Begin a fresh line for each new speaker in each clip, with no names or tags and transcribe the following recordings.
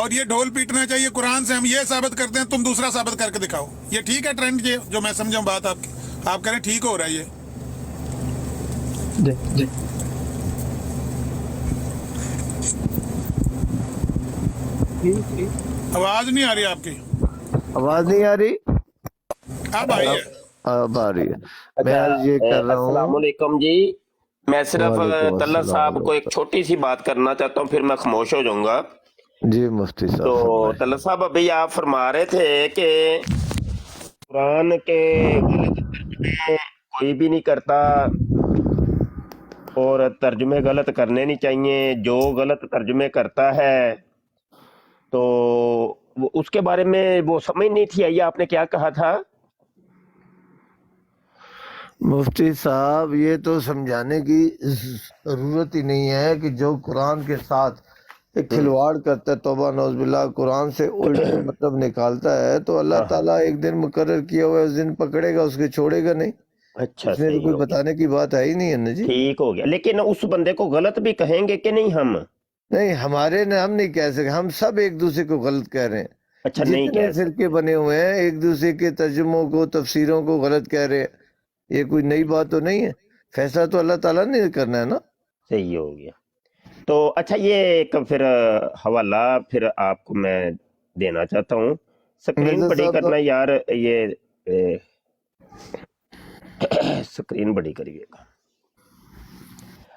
اور یہ ڈھول پیٹنا چاہیے قرآن سے، ہم یہ ثابت کرتے ہیں، تم دوسرا ثابت کر کے دکھاؤ. یہ ٹھیک ہے ٹرینڈ، یہ جو میں سمجھا ہوں بات آپ کی، آپ کہہ رہے ہیں ٹھیک ہو رہا ہے یہ.
جی
آواز نہیں آ رہی آپ کی.
آواز نہیں آ رہی؟
اب آئی ہے.
اب آ رہی ہے. میں آج یہ کر رہا
السلام
ہوں.
علیکم جی. میں صرف
وعلیکم
طلعت
السلام
صاحب کو ایک
علیکم.
چھوٹی سی بات کرنا چاہتا ہوں، پھر میں خاموش ہو جاؤں گا.
جی مفتی
تو
صاحب فرمائیں.
طلعت صاحب ابھی آپ فرما رہے تھے کہ قرآن کے غلط ترجمے کوئی بھی نہیں کرتا اور ترجمے غلط کرنے نہیں چاہیے. جو غلط ترجمے کرتا ہے تو اس کے بارے میں وہ سمجھ نہیں تھی آئی، آپ نے کیا کہا تھا؟
مفتی صاحب یہ تو سمجھانے کی ضرورت ہی نہیں ہے کہ جو قرآن کے ساتھ ایک کھلواڑ کرتا ہے، توبہ نعوذ باللہ، قرآن سے الٹے مطلب نکالتا ہے، تو اللہ تعالیٰ ایک دن مقرر کیا ہوا ہے، اس دن پکڑے گا، اس کے چھوڑے گا نہیں.
اچھا،
اس میں تو
صحیح
کوئی
ہو گیا،
بتانے کی بات ہے ہی نہیں ہے نا جی.
ٹھیک ہو گیا. لیکن اس بندے کو غلط بھی کہیں گے کہ نہیں ہم؟
نہیں، ہم نہیں کہہ سکتے، ہم سب ایک دوسرے کو غلط کہہ رہے ہیں.
اچھا، نہیں
جتنے
کہہ
فرقے
سکتے.
بنے ہوئے ہیں ایک دوسرے کے ترجموں کو، تفسیروں کو غلط کہہ رہے ہیں. یہ کوئی نئی بات تو نہیں ہے. فیصلہ تو اللہ تعالیٰ نے کرنا ہے نا.
صحیح ہو گیا. تو اچھا، یہ ایک پھر حوالہ پھر آپ کو میں دینا چاہتا ہوں. سکرین
مرزا
بڑی
صاحب
کرنا یار، یہ سکرین بڑی کریے گا.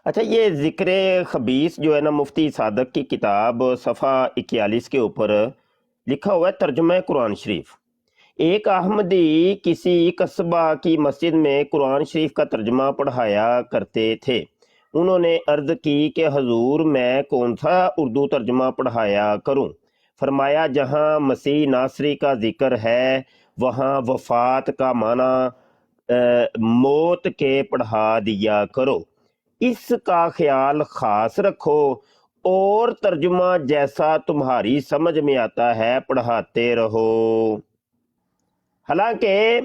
اچھا، یہ ذکر خبیث جو ہے نا، مفتی صادق کی کتاب صفحہ 41 کے اوپر لکھا ہوا ہے ترجمہ قرآن شریف. ایک احمدی کسی قصبہ کی مسجد میں قرآن شریف کا ترجمہ پڑھایا کرتے تھے. انہوں نے عرض کی کہ حضور میں کون سا اردو ترجمہ پڑھایا کروں؟ فرمایا جہاں مسیح ناصری کا ذکر ہے وہاں وفات کا معنی موت کے پڑھا دیا کرو. اس کا خیال خاص رکھو اور ترجمہ جیسا تمہاری سمجھ میں آتا ہے پڑھاتے رہو. حالانکہ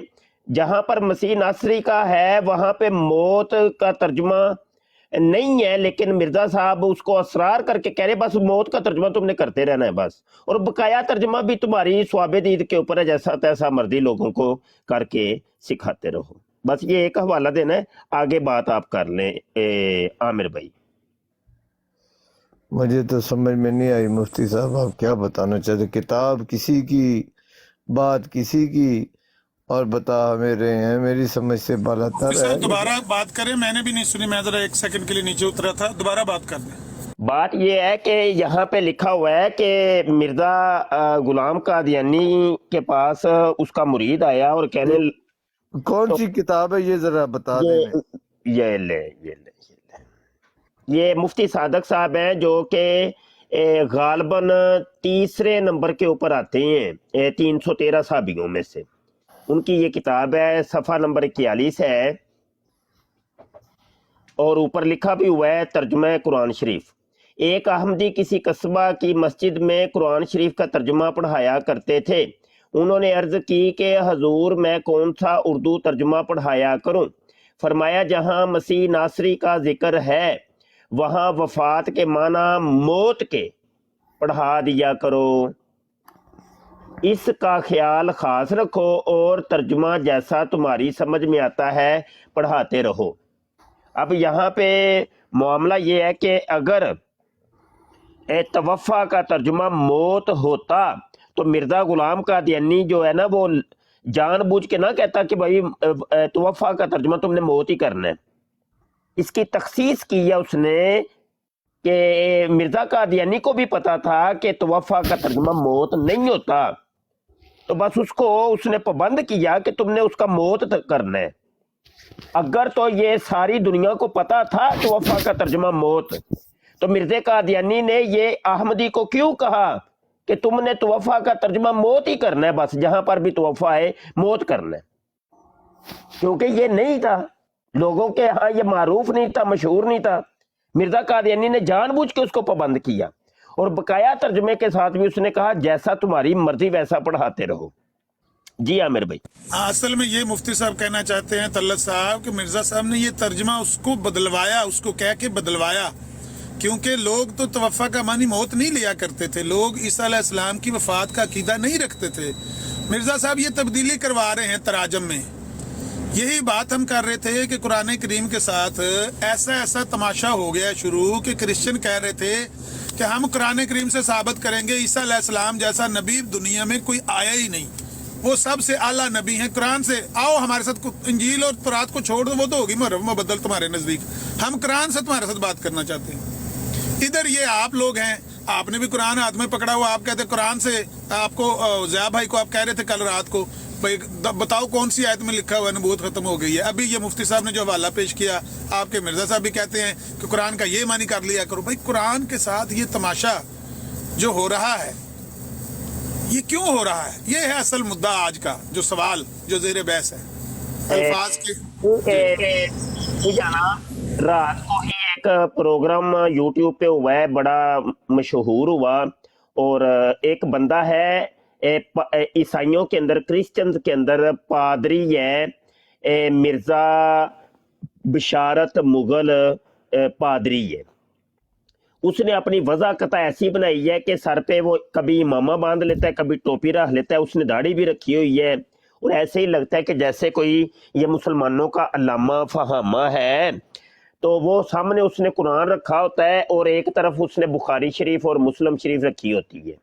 جہاں پر مسیح ناصری کا ہے وہاں پہ موت کا ترجمہ نہیں ہے، لیکن مرزا صاحب اس کو اصرار کر کے کہہ رہے بس موت کا ترجمہ تم نے کرتے رہنا ہے بس، اور بقایا ترجمہ بھی تمہاری ثواب دید کے اوپر ہے، جیسا تیسا مرضی لوگوں کو کر کے سکھاتے رہو. بس یہ ایک حوالہ دینا ہے، آگے بات آپ کر لیں عامر بھائی.
مجھے تو سمجھ میں نہیں آئی مفتی صاحب، آپ کیا بتانا چاہتے؟ کتاب کسی کی، بات کسی کی، اور بتا ہمیں رہے ہیں. میری سمجھ سے بالا تر ہے.
دوبارہ بات کریں، میں نے بھی نہیں سنی، میں ذرا ایک سیکنڈ کے لیے نیچے اترا تھا. دوبارہ بات کر دیں.
بات یہ ہے کہ یہاں پہ لکھا ہوا ہے کہ مرزا غلام قادیانی کے پاس اس کا مرید آیا اور کہنے
کون سی کتاب ہے یہ ذرا بتا دیں.
یہ مفتی صادق صاحب ہیں جو کہ غالباً تیسرے نمبر کے اوپر آتے ہیں 313 صحابیوں میں سے. ان کی یہ کتاب ہے، صفحہ نمبر 41 ہے اور اوپر لکھا بھی ہوا ہے ترجمہ قرآن شریف. ایک احمدی کسی قصبہ کی مسجد میں قرآن شریف کا ترجمہ پڑھایا کرتے تھے. انہوں نے عرض کی کہ حضور میں کون سا اردو ترجمہ پڑھایا کروں؟ فرمایا جہاں مسیح ناصری کا ذکر ہے وہاں وفات کے معنی موت کے پڑھا دیا کرو. اس کا خیال خاص رکھو اور ترجمہ جیسا تمہاری سمجھ میں آتا ہے پڑھاتے رہو. اب یہاں پہ معاملہ یہ ہے کہ اگر توفع کا ترجمہ موت ہوتا تو مرزا غلام قادیانی جو ہے نا وہ جان بوجھ کے نہ کہتا کہ بھائی توفع کا ترجمہ تم نے موت ہی کرنا ہے. اس کی تخصیص کی ہے اس نے کہ مرزا قادیانی کو بھی پتا تھا کہ توفع کا ترجمہ موت نہیں ہوتا، تو بس اس نے پابند کیا کہ تم نے اس کا موت کرنا ہے. اگر تو یہ ساری دنیا کو پتا تھا توفع کا ترجمہ موت، تو مرزا قادیانی نے یہ احمدی کو کیوں کہا کہ تم نے توفع کا ترجمہ موت ہی کرنا ہے، بس جہاں پر بھی توفع ہے موت کرنا ہے؟ کیونکہ یہ نہیں تھا، لوگوں کے ہاں یہ معروف نہیں تھا، مشہور نہیں تھا. مرزا قادیانی نے جان بوجھ کے اس کو پابند کیا اور بقایا ترجمے کے ساتھ بھی اس نے کہا جیسا تمہاری مرضی ویسا پڑھاتے رہو. جی عامر بھائی.
اصل میں یہ مفتی صاحب کہنا چاہتے ہیں طلعت صاحب کہ مرزا صاحب نے یہ ترجمہ اس کو بدلوایا، اس کو کہہ کے بدلوایا کیونکہ لوگ تو توفع کا معنی موت نہیں لیا کرتے تھے، لوگ عیسیٰ علیہ السلام کی وفات کا عقیدہ نہیں رکھتے تھے۔ مرزا صاحب یہ تبدیلی کروا رہے ہیں تراجم میں۔ یہی بات ہم کر رہے تھے کہ قرآن کریم کے ساتھ ایسا تماشا ہو گیا شروع کہ کرسچن کہہ رہے تھے کہ ہم قرآن کریم سے ثابت کریں گے عیسیٰ علیہ السلام جیسا نبی دنیا میں کوئی آیا ہی نہیں، وہ سب سے اعلیٰ نبی ہیں۔ قرآن سے آؤ ہمارے ساتھ، انجیل اور تورات کو چھوڑ دو، وہ تو ہوگی محرف مبدل تمہارے نزدیک، ہم قرآن سے تمہارے ساتھ بات کرنا چاہتے ہیں۔ ادھر یہ آپ لوگ ہیں، آپ نے بھی قرآن ہاتھ میں پکڑا ہوا، آپ کہتے ہیں قرآن سے، آپ کو ضیاء بھائی کو آپ کہہ رہے تھے کل رات کو بھائی بتاؤ کون سی آیت میں لکھا ہوا ہے نبوت ختم ہو گئی ہے۔ ابھی یہ مفتی صاحب نے جو حوالہ پیش کیا، آپ کے مرزا صاحب بھی کہتے ہیں کہ قرآن کا یہ معنی کر لیا کرو۔ بھائی قرآن کے ساتھ یہ تماشا جو ہو رہا ہے یہ کیوں ہو رہا ہے؟ یہ ہے اصل مدعا آج کا، جو سوال جو زیر بحث ہے الفاظ کے۔
رات کو ہی ایک پروگرام یوٹیوب پہ ہوا ہے، بڑا مشہور ہوا، اور ایک بندہ ہے عیسائیوں کے اندر، کرسچنز کے اندر پادری ہے، مرزا بشارت مغل پادری ہے۔ اس نے اپنی وضاحت ایسی بنائی ہے کہ سر پہ وہ کبھی امامہ باندھ لیتا ہے، کبھی ٹوپی رکھ لیتا ہے، اس نے داڑھی بھی رکھی ہوئی ہے، اور ایسے ہی لگتا ہے کہ جیسے کوئی یہ مسلمانوں کا علامہ فہامہ ہے۔ تو وہ سامنے اس نے قرآن رکھا ہوتا ہے اور ایک طرف اس نے بخاری شریف اور مسلم شریف رکھی ہوتی ہے۔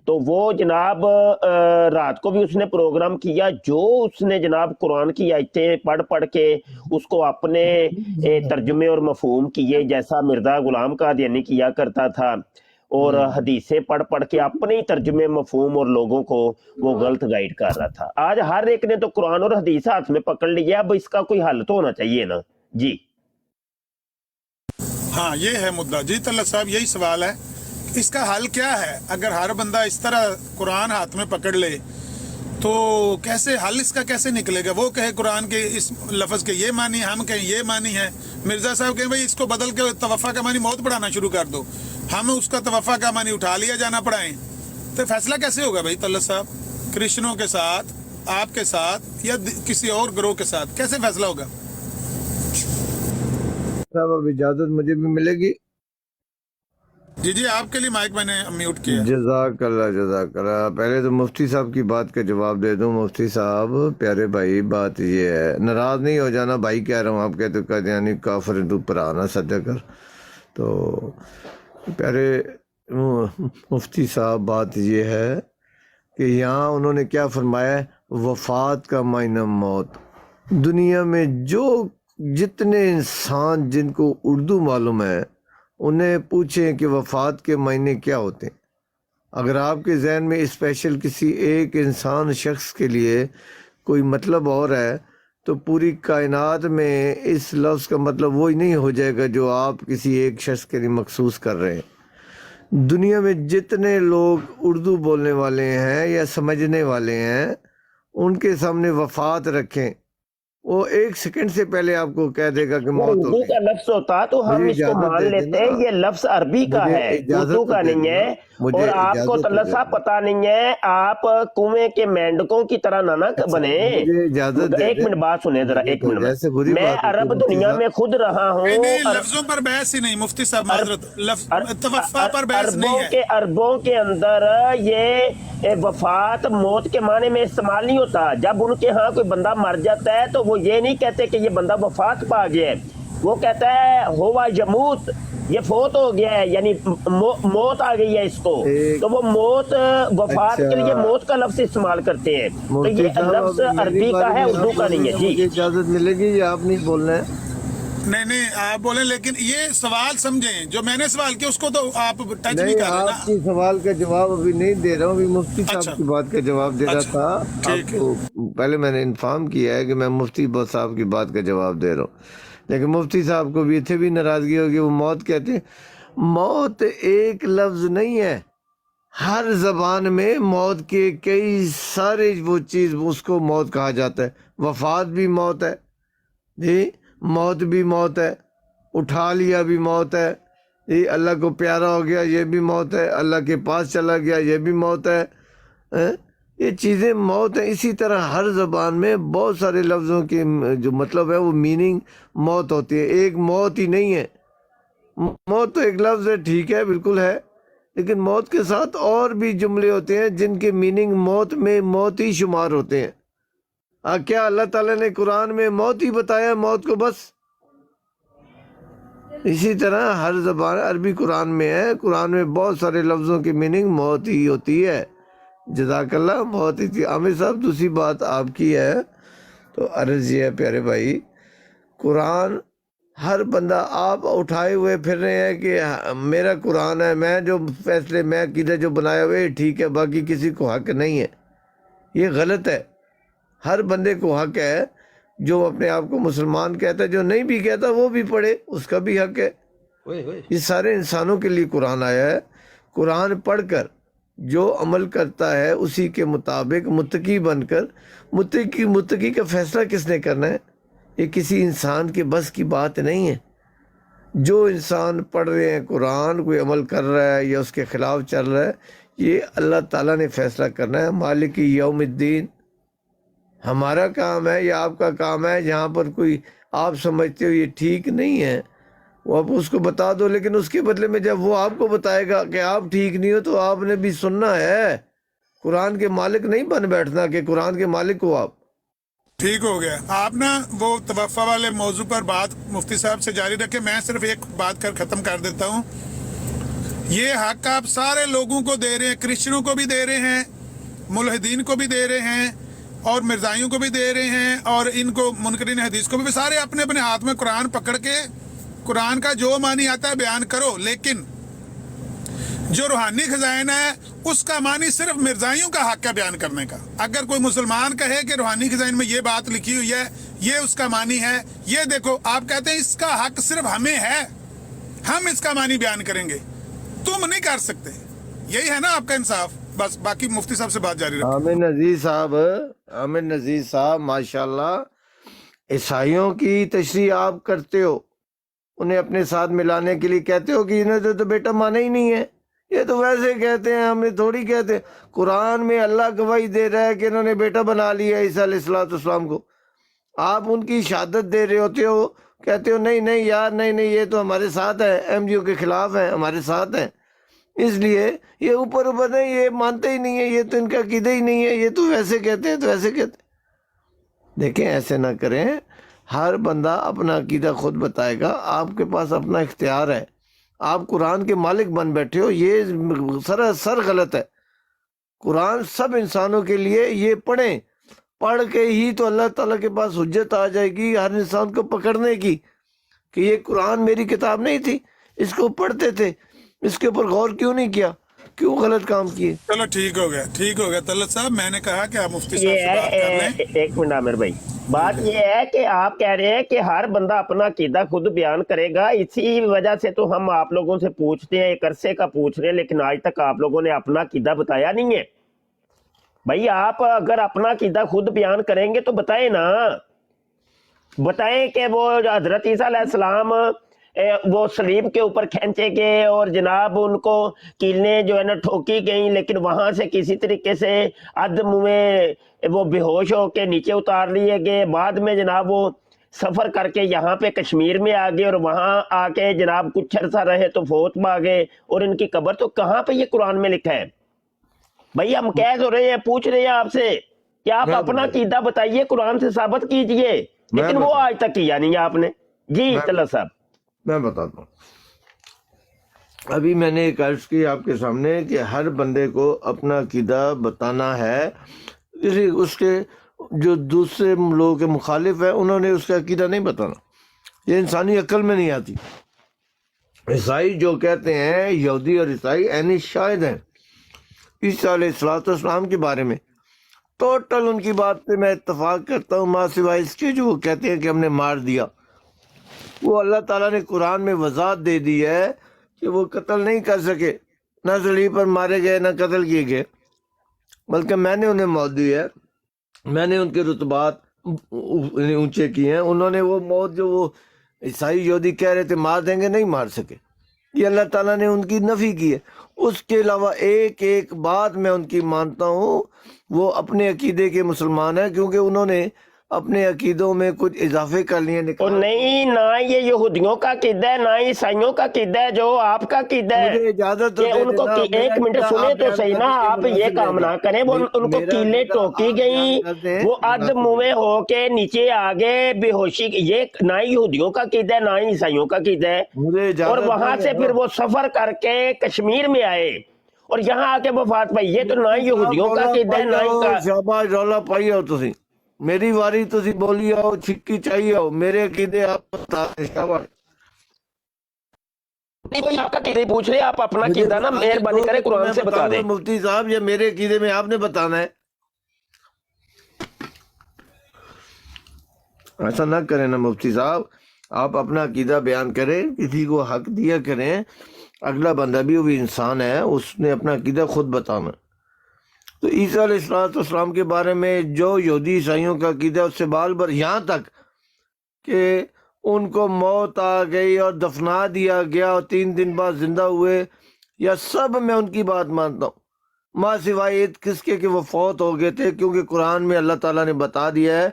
تو وہ جناب رات کو بھی اس نے پروگرام کیا، جو اس نے جناب قرآن کی آیتیں پڑھ کے اس کو اپنے ترجمے اور مفہوم کیے، جیسا مرزا غلام قادیانی کیا کرتا تھا، اور حدیثیں پڑھ کے اپنے ہی ترجمے مفہوم اور لوگوں کو وہ غلط گائیڈ کر رہا تھا۔ آج ہر ایک نے تو قرآن اور حدیث ہاتھ میں پکڑ لیا، اب اس کا کوئی حل تو ہونا چاہیے نا جی۔
ہاں یہ ہے مدعا جی طلعت صاحب، یہی سوال ہے، اس کا حل کیا ہے؟ اگر ہر بندہ اس طرح قرآن ہاتھ میں پکڑ لے تو کیسے حل اس کا کیسے نکلے گا؟ وہ کہے قرآن کے اس لفظ کے یہ معنی، ہم کہیں یہ معنی ہے، مرزا صاحب کہیں بھائی اس کو بدل کے توفع کا معنی موت پڑھانا شروع کر دو، ہم اس کا توفع کا معنی اٹھا لیا جانا پڑھائیں، تو فیصلہ کیسے ہوگا بھائی طلعت صاحب؟ کرسچنوں کے ساتھ، آپ کے ساتھ، یا کسی اور گروہ کے ساتھ کیسے فیصلہ ہوگا؟
صاحب اب اجازت مجھے بھی ملے گی؟
جی آپ کے لیے مائک میں نے میوٹ کیا۔
جزاک اللہ۔ پہلے تو مفتی صاحب کی بات کا جواب دے دوں۔ مفتی صاحب پیارے بھائی، بات یہ ہے، ناراض نہیں ہو جانا بھائی کہہ رہا ہوں، آپ کہتے قادیانی کافر تو پر آنا سجا کر۔ تو پیارے مفتی صاحب بات یہ ہے کہ یہاں انہوں نے کیا فرمایا ہے؟ وفات کا معنی موت۔ دنیا میں جو جتنے انسان جن کو اردو معلوم ہے انہیں پوچھیں کہ وفات کے معنی کیا ہوتے ہیں۔ اگر آپ کے ذہن میں اسپیشل کسی ایک انسان شخص کے لیے کوئی مطلب اور ہے تو پوری کائنات میں اس لفظ کا مطلب وہی نہیں ہو جائے گا جو آپ کسی ایک شخص کے لیے مخصوص کر رہے ہیں۔ دنیا میں جتنے لوگ اردو بولنے والے ہیں یا سمجھنے والے ہیں ان کے سامنے وفات رکھیں، وہ ایک سیکنڈ سے پہلے آپ کو کہہ دے گا کہ موت ہو
اردو
گئی۔
کا لفظ ہوتا تو ہم اس کو مان لیتے ہیں، یہ لفظ عربی کا ہے، اردو کا نہیں ہے۔ اور آپ کو طلعت صاحب پتہ نہیں ہے، آپ کنویں کے مینڈکوں کی طرح نہ بنے۔ ایک منٹ بات سنیں ذرا، ایک منٹ، میں عرب دنیا میں خود رہا ہوں۔
لفظوں پر بحث ہی نہیں مفتی صاحب، معذرت، توفع پر بحث نہیں ہے۔
عربوں کے اندر یہ وفات موت کے معنی میں استعمال نہیں ہوتا۔ جب ان کے ہاں کوئی بندہ مر جاتا ہے تو وہ یہ نہیں کہتے کہ یہ بندہ وفات پا گیا ہے، وہ کہتا ہے ہوا یموت، یہ فوت ہو گیا ہے، یعنی موت آ گئی ہے اس کو، تو وہ موت وفات کے لیے موت کا لفظ استعمال کرتے ہیں۔ تو یہ لفظ عربی کا ہے، اردو کا نہیں ہے جی۔
اجازت ملے گی یا آپ نہیں بولنا ہے؟
نہیں آپ بولیں، لیکن یہ سوال سمجھیں، جو میں نے سوال کیا اس کو تو آپ ٹچ نہیں
نہیں،
کر رہے نا۔
آپ کی سوال کا جواب ابھی نہیں دے رہا ہوں، ابھی مفتی صاحب کی بات کا جواب دے رہا تھا آپ کو۔ پہلے میں نے انفارم کیا ہے کہ میں مفتی صاحب کی بات کا جواب دے رہا ہوں، لیکن مفتی صاحب کو بھی اتنے بھی ناراضگی ہوگی، وہ موت کہتے ہیں۔ موت ایک لفظ نہیں ہے، ہر زبان میں موت کے کئی سارے وہ چیز اس کو موت کہا جاتا ہے۔ وفات بھی موت ہے جی، موت بھی موت ہے، اٹھا لیا بھی موت ہے جی، اللہ کو پیارا ہو گیا یہ بھی موت ہے، اللہ کے پاس چلا گیا یہ بھی موت ہے۔ یہ چیزیں موت ہیں۔ اسی طرح ہر زبان میں بہت سارے لفظوں کے جو مطلب ہے وہ میننگ موت ہوتی ہے، ایک موت ہی نہیں ہے موت تو ایک لفظ ہے، ٹھیک ہے، بالکل ہے، لیکن موت کے ساتھ اور بھی جملے ہوتے ہیں جن کے میننگ موت میں موت ہی شمار ہوتے ہیں۔ کیا اللہ تعالیٰ نے قرآن میں موت ہی بتایا، موت کو بس؟ اسی طرح ہر زبان، عربی قرآن میں ہے، قرآن میں بہت سارے لفظوں کی میننگ موت ہی ہوتی ہے۔ جزاک اللہ، موت ہی تھی۔ عامر صاحب دوسری بات آپ کی ہے تو عرض یہ ہے پیارے بھائی، قرآن ہر بندہ آپ اٹھائے ہوئے پھر رہے ہیں کہ میرا قرآن ہے، میں جو فیصلے، میں عقیدہ جو بنایا ہوئے ٹھیک ہے، باقی کسی کو حق نہیں ہے، یہ غلط ہے۔ ہر بندے کو حق ہے، جو اپنے آپ کو مسلمان کہتا ہے، جو نہیں بھی کہتا وہ بھی پڑھے، اس کا بھی حق ہے۔ یہ سارے انسانوں کے لیے قرآن آیا ہے۔ قرآن پڑھ کر جو عمل کرتا ہے اسی کے مطابق متقی بن کر، متقی کا فیصلہ کس نے کرنا ہے؟ یہ کسی انسان کے بس کی بات نہیں ہے۔ جو انسان پڑھ رہے ہیں قرآن، کوئی عمل کر رہا ہے یا اس کے خلاف چل رہا ہے، یہ اللہ تعالیٰ نے فیصلہ کرنا ہے۔ مالک یوم الدین ہمارا کام ہے یا آپ کا کام ہے؟ جہاں پر کوئی آپ سمجھتے ہو یہ ٹھیک نہیں ہے، وہ آپ اس کو بتا دو، لیکن اس کے بدلے میں جب وہ آپ کو بتائے گا کہ آپ ٹھیک نہیں ہو تو آپ نے بھی سننا ہے۔ قرآن کے مالک نہیں بن بیٹھنا کہ قرآن کے مالک ہو آپ۔
ٹھیک ہو گیا۔ آپ نا وہ توفع والے موضوع پر بات مفتی صاحب سے جاری رکھے، میں صرف ایک بات کر ختم کر دیتا ہوں۔ یہ حق آپ سارے لوگوں کو دے رہے ہیں، کرسچنوں کو بھی دے رہے ہیں، ملحدین کو بھی دے رہے ہیں، اور مرزائیوں کو بھی دے رہے ہیں، اور ان کو منکرین حدیث کو بھی، سارے اپنے اپنے ہاتھ میں قرآن پکڑ کے قرآن کا جو معنی آتا ہے بیان کرو، لیکن جو روحانی خزائن ہے اس کا معنی صرف مرزائیوں کا حق ہے بیان کرنے کا۔ اگر کوئی مسلمان کہے کہ روحانی خزائن میں یہ بات لکھی ہوئی ہے، یہ اس کا معنی ہے، یہ دیکھو، آپ کہتے ہیں اس کا حق صرف ہمیں ہے، ہم اس کا معنی بیان کریں گے، تم نہیں کر سکتے۔ یہی ہے نا آپ کا انصاف۔ بس باقی مفتی صاحب سے بات جاری رکھیں۔
عامر نذیر صاحب ماشاءاللہ، عیسائیوں کی تشریح آپ کرتے ہو، انہیں اپنے ساتھ ملانے کے لیے کہتے ہو کہ انہیں تو بیٹا مانا ہی نہیں ہے، یہ تو ویسے کہتے ہیں، ہمیں تھوڑی کہتے ہیں۔ قرآن میں اللہ گواہی دے رہا ہے کہ انہوں نے بیٹا بنا لیا عیسیٰ علیہ السلام کو، آپ ان کی شہادت دے رہے ہوتے ہو، کہتے ہو نہیں نہیں یار، نہیں نہیں، یہ تو ہمارے ساتھ ہے، ایم جی او کے خلاف ہیں، ہمارے ساتھ ہیں، اس لیے یہ اوپر نہیں، یہ مانتے ہی نہیں ہے، یہ تو ان کا عقیدہ ہی نہیں ہے، یہ تو ویسے کہتے ہیں، تو ویسے کہتے ہیں۔ دیکھیں ایسے نہ کریں، ہر بندہ اپنا عقیدہ خود بتائے گا، آپ کے پاس اپنا اختیار ہے، آپ قرآن کے مالک بن بیٹھے ہو، یہ سراسر غلط ہے۔ قرآن سب انسانوں کے لیے، یہ پڑھیں، پڑھ کے ہی تو اللہ تعالیٰ کے پاس حجت آ جائے گی ہر انسان کو پکڑنے کی کہ یہ قرآن میری کتاب نہیں تھی، اس کو پڑھتے تھے، اس کے اوپر غور کیوں نہیں کیا، کیوں غلط کام کیے؟
چلو ٹھیک ہو گیا طلعت صاحب، میں نے کہا کہ آپ مفتی صاحب
یہ
سے بات کر لیں۔
ہے، ایک منٹ عامر بھائی، بات یہ ہے کہ آپ کہہ رہے ہیں کہ ہر بندہ اپنا عقیدہ خود بیان کرے گا، اسی وجہ سے تو ہم آپ لوگوں سے پوچھتے ہیں، ایک عرصے کا پوچھ رہے ہیں، لیکن آج تک آپ لوگوں نے اپنا عقیدہ بتایا نہیں ہے۔ بھائی آپ اگر اپنا عقیدہ خود بیان کریں گے تو بتائیں نا، بتائیں کہ وہ حضرت عیسیٰ علیہ السلام وہ صلیب کے اوپر کھینچے گئے اور جناب ان کو کیلیں جو ہے نا ٹھوکی گئیں، لیکن وہاں سے کسی طریقے سے عدم میں وہ بے ہوش ہو کے نیچے اتار لیے گئے، بعد میں جناب وہ سفر کر کے یہاں پہ کشمیر میں آ گئے اور وہاں آ کے جناب کچھ عرصہ رہے تو فوت پا گئے، اور ان کی قبر تو کہاں پہ یہ قرآن میں لکھا ہے؟ بھائی ہم کہہ تو رہے ہیں، پوچھ رہے ہیں آپ سے کہ آپ اپنا عقیدہ بتائیے، قرآن سے ثابت کیجئے، لیکن وہ آج تک کیا نہیں آپ نے۔ جی طلعت صاحب
میں بتاتا ہوں، ابھی میں نے ایک عرض کی آپ کے سامنے کہ ہر بندے کو اپنا عقیدہ بتانا ہے، اس کے جو دوسرے لوگوں کے مخالف ہیں انہوں نے اس کا عقیدہ نہیں بتانا، یہ انسانی عقل میں نہیں آتی۔ عیسائی جو کہتے ہیں، یہودی اور عیسائی عینی شاہد ہیں عیسیٰ علیہ السلام کے بارے میں، ٹوٹل ان کی بات سے میں اتفاق کرتا ہوں، ماں سوائے اس کے جو وہ کہتے ہیں کہ ہم نے مار دیا۔ وہ اللہ تعالیٰ نے قرآن میں وضاحت دے دی ہے کہ وہ قتل نہیں کر سکے، نہ صلیب پر مارے گئے نہ قتل کیے گئے، بلکہ میں نے انہیں موت دی ہے، میں نے ان کے رتبات اونچے کیے ہیں، انہوں نے وہ موت جو وہ عیسائی یہودی کہہ رہے تھے مار دیں گے، نہیں مار سکے، یہ اللہ تعالیٰ نے ان کی نفی کی ہے۔ اس کے علاوہ ایک ایک بات میں ان کی مانتا ہوں، وہ اپنے عقیدے کے مسلمان ہیں، کیونکہ انہوں نے اپنے عقیدوں میں کچھ اضافے کر لیے
تو
نکال۔
نہیں، نہ یہ یہودیوں کا عقیدہ ہے، نہ عیسائیوں کا عقیدہ ہے جو آپ کا عقیدہ ہے
مجھے اجازت تو
کہ
دے
ان کو
دینا، میرا
ایک منٹ
عقیدہ
سنیں
آپ
تو
بیان
صحیح نا،
کرنے کے
آپ یہ
مناسب
کام
لے
نہ
لیں۔
کریں، وہ ان کو
میرا
کیلیں
عقیدہ
ٹوکی
آپ
گئیں،
بیان کر دیں،
وہ اد
مناسب
منہ
لے لیں۔
ہو کے نیچے آگے بے ہوشی، یہ نہ ہی یہودیوں کا عقیدہ ہے نہ ہی عیسائیوں کا عقیدہ ہے،
مجھے
اور
اجازت
وہاں
دیں
سے
گے
پھر
نا؟
وہ سفر کر کے کشمیر میں آئے اور یہاں آ کے وفات پائی، یہ تو نہ ہی یہودیوں کا
رولا
عقیدہ ہے
پائی
نہ ہی
آؤ،
کا۔
شاباش، رولا پائی آؤ تسی، میری واری تسی بولی آؤ، چھکی چاہیے آؤ، میرے عقیدے آپ بتا دیں، شاباش۔
نہیں کوئی آپ کا عقیدہ پوچھ رہے، آپ اپنا
مجھے
عقیدہ نا
بتا دیں،
مہربانی
جو
کریں
کچھ
قرآن
میں
سے بتا
بتاؤں گا
دیں۔
مفتی صاحب، یا میرے عقیدے میں آپ نے بتانا ہے؟ ایسا نہ کریں نا مفتی صاحب، آپ اپنا عقیدہ بیان کریں، کسی کو حق دیا کریں، اگلا بندہ بھی وہ بھی انسان ہے، اس نے اپنا عقیدہ خود بتانا۔ تو عیسیٰ علیہ السلام کے بارے میں جو یہودی عیسائیوں کا عقیدہ ہے، اس سے بال بر یہاں تک کہ ان کو موت آ گئی اور دفنا دیا گیا اور 3 دن بعد زندہ ہوئے، یا سب میں ان کی بات مانتا ہوں، ماں سوائے ایک کس کے کہ وہ فوت ہو گئے تھے، کیونکہ قرآن میں اللہ تعالیٰ نے بتا دیا ہے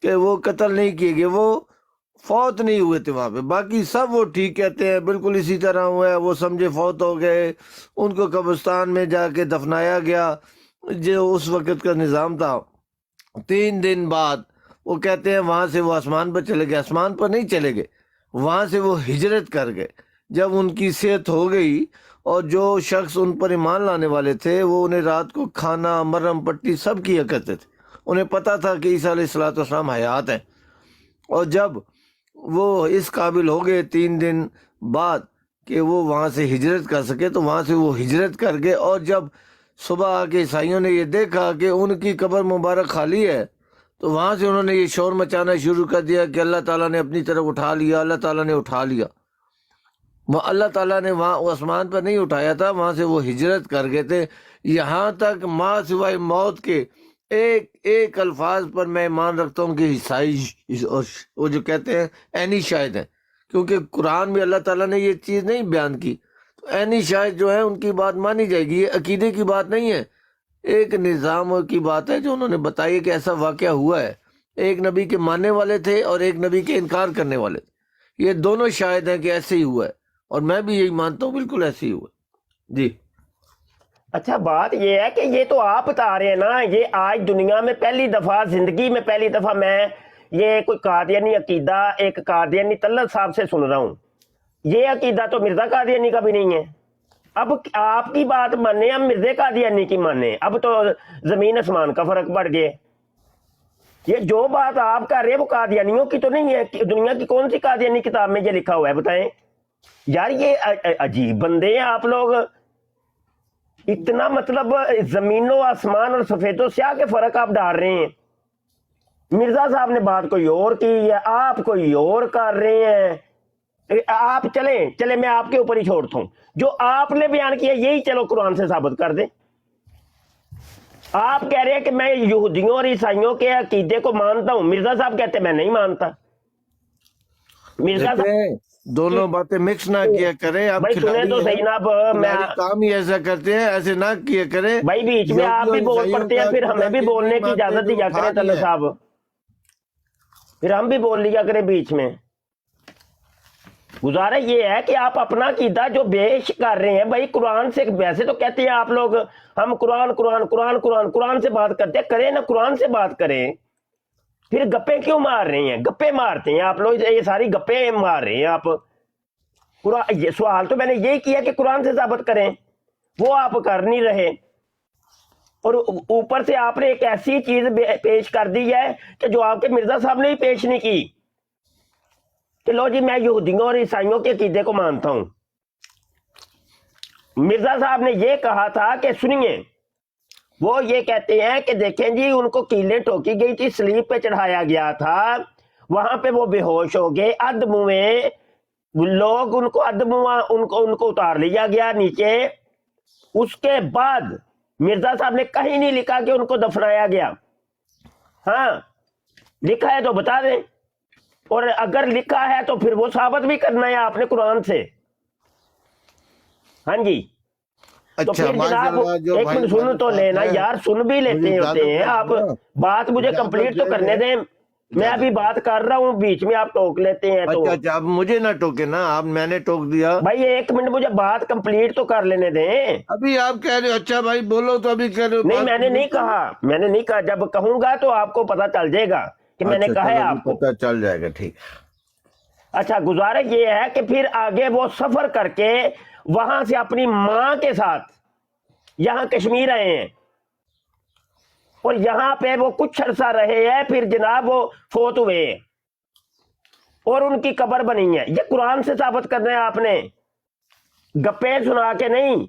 کہ وہ قتل نہیں کیے گئے، وہ فوت نہیں ہوئے تھے وہاں پہ، باقی سب وہ ٹھیک کہتے ہیں، بالکل اسی طرح ہوا ہے، وہ سمجھے فوت ہو گئے، ان کو قبرستان میں جا کے دفنایا گیا، جو اس وقت کا نظام تھا۔ 3 دن بعد وہ کہتے ہیں وہاں سے وہ آسمان پر چلے گئے، آسمان پر نہیں چلے گئے، وہاں سے وہ ہجرت کر گئے۔ جب ان کی صحت ہو گئی اور جو شخص ان پر ایمان لانے والے تھے، وہ انہیں رات کو کھانا، مرہم پٹی سب کیا کرتے تھے، انہیں پتہ تھا کہ عیسیٰ علیہ السلام حیات ہیں، اور جب وہ اس قابل ہو گئے 3 دن بعد کہ وہ وہاں سے ہجرت کر سکے، تو وہاں سے وہ ہجرت کر گئے، اور جب صبح آ کے عیسائیوں نے یہ دیکھا کہ ان کی قبر مبارک خالی ہے، تو وہاں سے انہوں نے یہ شور مچانا شروع کر دیا کہ اللہ تعالیٰ نے اپنی طرف اٹھا لیا، اللہ تعالیٰ نے اٹھا لیا۔ وہ اللہ تعالیٰ نے وہاں آسمان پر نہیں اٹھایا تھا، وہاں سے وہ ہجرت کر گئے تھے، یہاں تک ماں سوائے موت کے ایک ایک الفاظ پر میں ایمان رکھتا ہوں کہ عیسائی وہ جو کہتے ہیں عینی شاہد ہیں، کیونکہ قرآن میں اللہ تعالیٰ نے یہ چیز نہیں بیان کی، تو عینی شاہد جو ہے ان کی بات مانی جائے گی، یہ عقیدے کی بات نہیں ہے، ایک نظام کی بات ہے جو انہوں نے بتائی کہ ایسا واقعہ ہوا ہے۔ ایک نبی کے ماننے والے تھے اور ایک نبی کے انکار کرنے والے تھے، یہ دونوں شاہد ہیں کہ ایسے ہی ہوا ہے، اور میں بھی یہی مانتا ہوں بالکل ایسے ہی ہوا ہے۔ جی
اچھا بات یہ ہے کہ یہ تو آپ بتا رہے ہیں نا، یہ آج دنیا میں پہلی دفعہ، زندگی میں پہلی دفعہ میں یہ کوئی قادیانی عقیدہ ایک قادیانی طلت صاحب سے سن رہا ہوں، یہ عقیدہ تو مرزا قادیانی کا بھی نہیں ہے۔ اب آپ کی بات مانے، ہم مرزا قادیانی کی مانے، اب تو زمین آسمان کا فرق پڑ گیا۔ یہ جو بات آپ کر رہے ہیں وہ قادیانیوں کی تو نہیں ہے، دنیا کی کون سی قادیانی کتاب میں یہ لکھا ہوا ہے بتائیں یار؟ یہ عجیب بندے ہیں آپ لوگ، اتنا مطلب زمین و آسمان اور سفید و سیاہ کے فرق آپ ڈال رہے ہیں۔ مرزا صاحب نے بات کوئی اور کی ہے، آپ کوئی اور کر رہے ہیں۔ آپ چلیں میں آپ کے اوپر ہی چھوڑتا ہوں، جو آپ نے بیان کیا یہی چلو قرآن سے ثابت کر دیں۔ آپ کہہ رہے ہیں کہ میں یہودیوں اور عیسائیوں کے عقیدے کو مانتا ہوں، مرزا صاحب کہتے ہیں میں نہیں مانتا۔ مرزا صاحب
دیکھیں، دونوں باتیں مکس نہ کیا کریں، آپ
بھائی سنیں
کھلاڑی
تو
ہیں،
صحیح نا، میں
کھلاڑی کام ہی ایسا کرتے ہیں، ایسے نہ کیا کریں۔
بھائی بیچ میں آپ بھی بول پڑتے ہیں، پھر ہمیں بھی بولنے کی اجازت دیا کریں طلعت صاحب، پھر ہم بھی بول لیا کریں بیچ میں۔ گزارا یہ ہے کہ آپ اپنا عقیدہ جو پیش کر رہے ہیں بھائی قرآن سے، ویسے تو کہتے ہیں آپ لوگ ہم قرآن سے بات کرتے ہیں، کریں نا قرآن سے بات کریں، پھر گپے کیوں مار رہے ہیں؟ گپے مارتے ہیں آپ لوگ، یہ ساری گپے مار رہے ہیں آپ۔ یہ سوال تو میں نے یہی کیا کہ قرآن سے ثابت کریں، وہ آپ کر نہیں رہے، اور اوپر سے آپ نے ایک ایسی چیز پیش کر دی ہے کہ جو آپ کے مرزا صاحب نے بھی پیش نہیں کی کہ لو جی میں یہودیوں اور عیسائیوں کے عقیدے کو مانتا ہوں۔ مرزا صاحب نے یہ کہا تھا کہ سنیے، وہ یہ کہتے ہیں کہ دیکھیں جی ان کو کیلیں ٹوکی گئی تھی، سلیب پہ چڑھایا گیا تھا، وہاں پہ وہ بے ہوش ہو گئے، ادموے لوگ ان کو اتار لیا گیا نیچے۔ اس کے بعد مرزا صاحب نے کہیں نہیں لکھا کہ ان کو دفنایا گیا، ہاں لکھا ہے تو بتا دیں، اور اگر لکھا ہے تو پھر وہ ثابت بھی کرنا ہے آپ نے قرآن سے۔ ہاں جی، تو
اچھا
پھر جناب ایک منٹ سن تو لینا یار، سن بھی لیتے ہوتے ہیں آپ، بات مجھے کمپلیٹ تو کرنے دیں۔ میں ابھی بات کر رہا ہوں، بیچ میں آپ ٹوک لیتے ہیں تو
اچھا اب مجھے نہ ٹوکے نا، آپ میں نے ٹوک دیا
بھائی 1 منٹ مجھے بات کمپلیٹ تو کر لینے دیں۔
ابھی آپ کہہ رہے ہو اچھا بھائی بولو تو ابھی کہہ رہے ہو
نہیں
بات
میں نے نہیں کہا، میں نے نہیں کہا، جب کہوں گا تو آپ کو پتا چل جائے گا کہ میں نے
اچھا
کہا ہے
چلو جی
آپ کو۔
پتہ چل جائے گا ٹھیک۔
اچھا گزارش یہ ہے کہ پھر آگے وہ سفر کر کے وہاں سے اپنی ماں کے ساتھ یہاں کشمیر آئے ہیں، اور یہاں پہ وہ کچھ عرصہ رہے ہیں، پھر جناب وہ فوت ہوئے ہیں اور ان کی قبر بنی ہے۔ یہ قرآن سے ثابت کرنا ہے آپ نے، گپیں سنا کے نہیں۔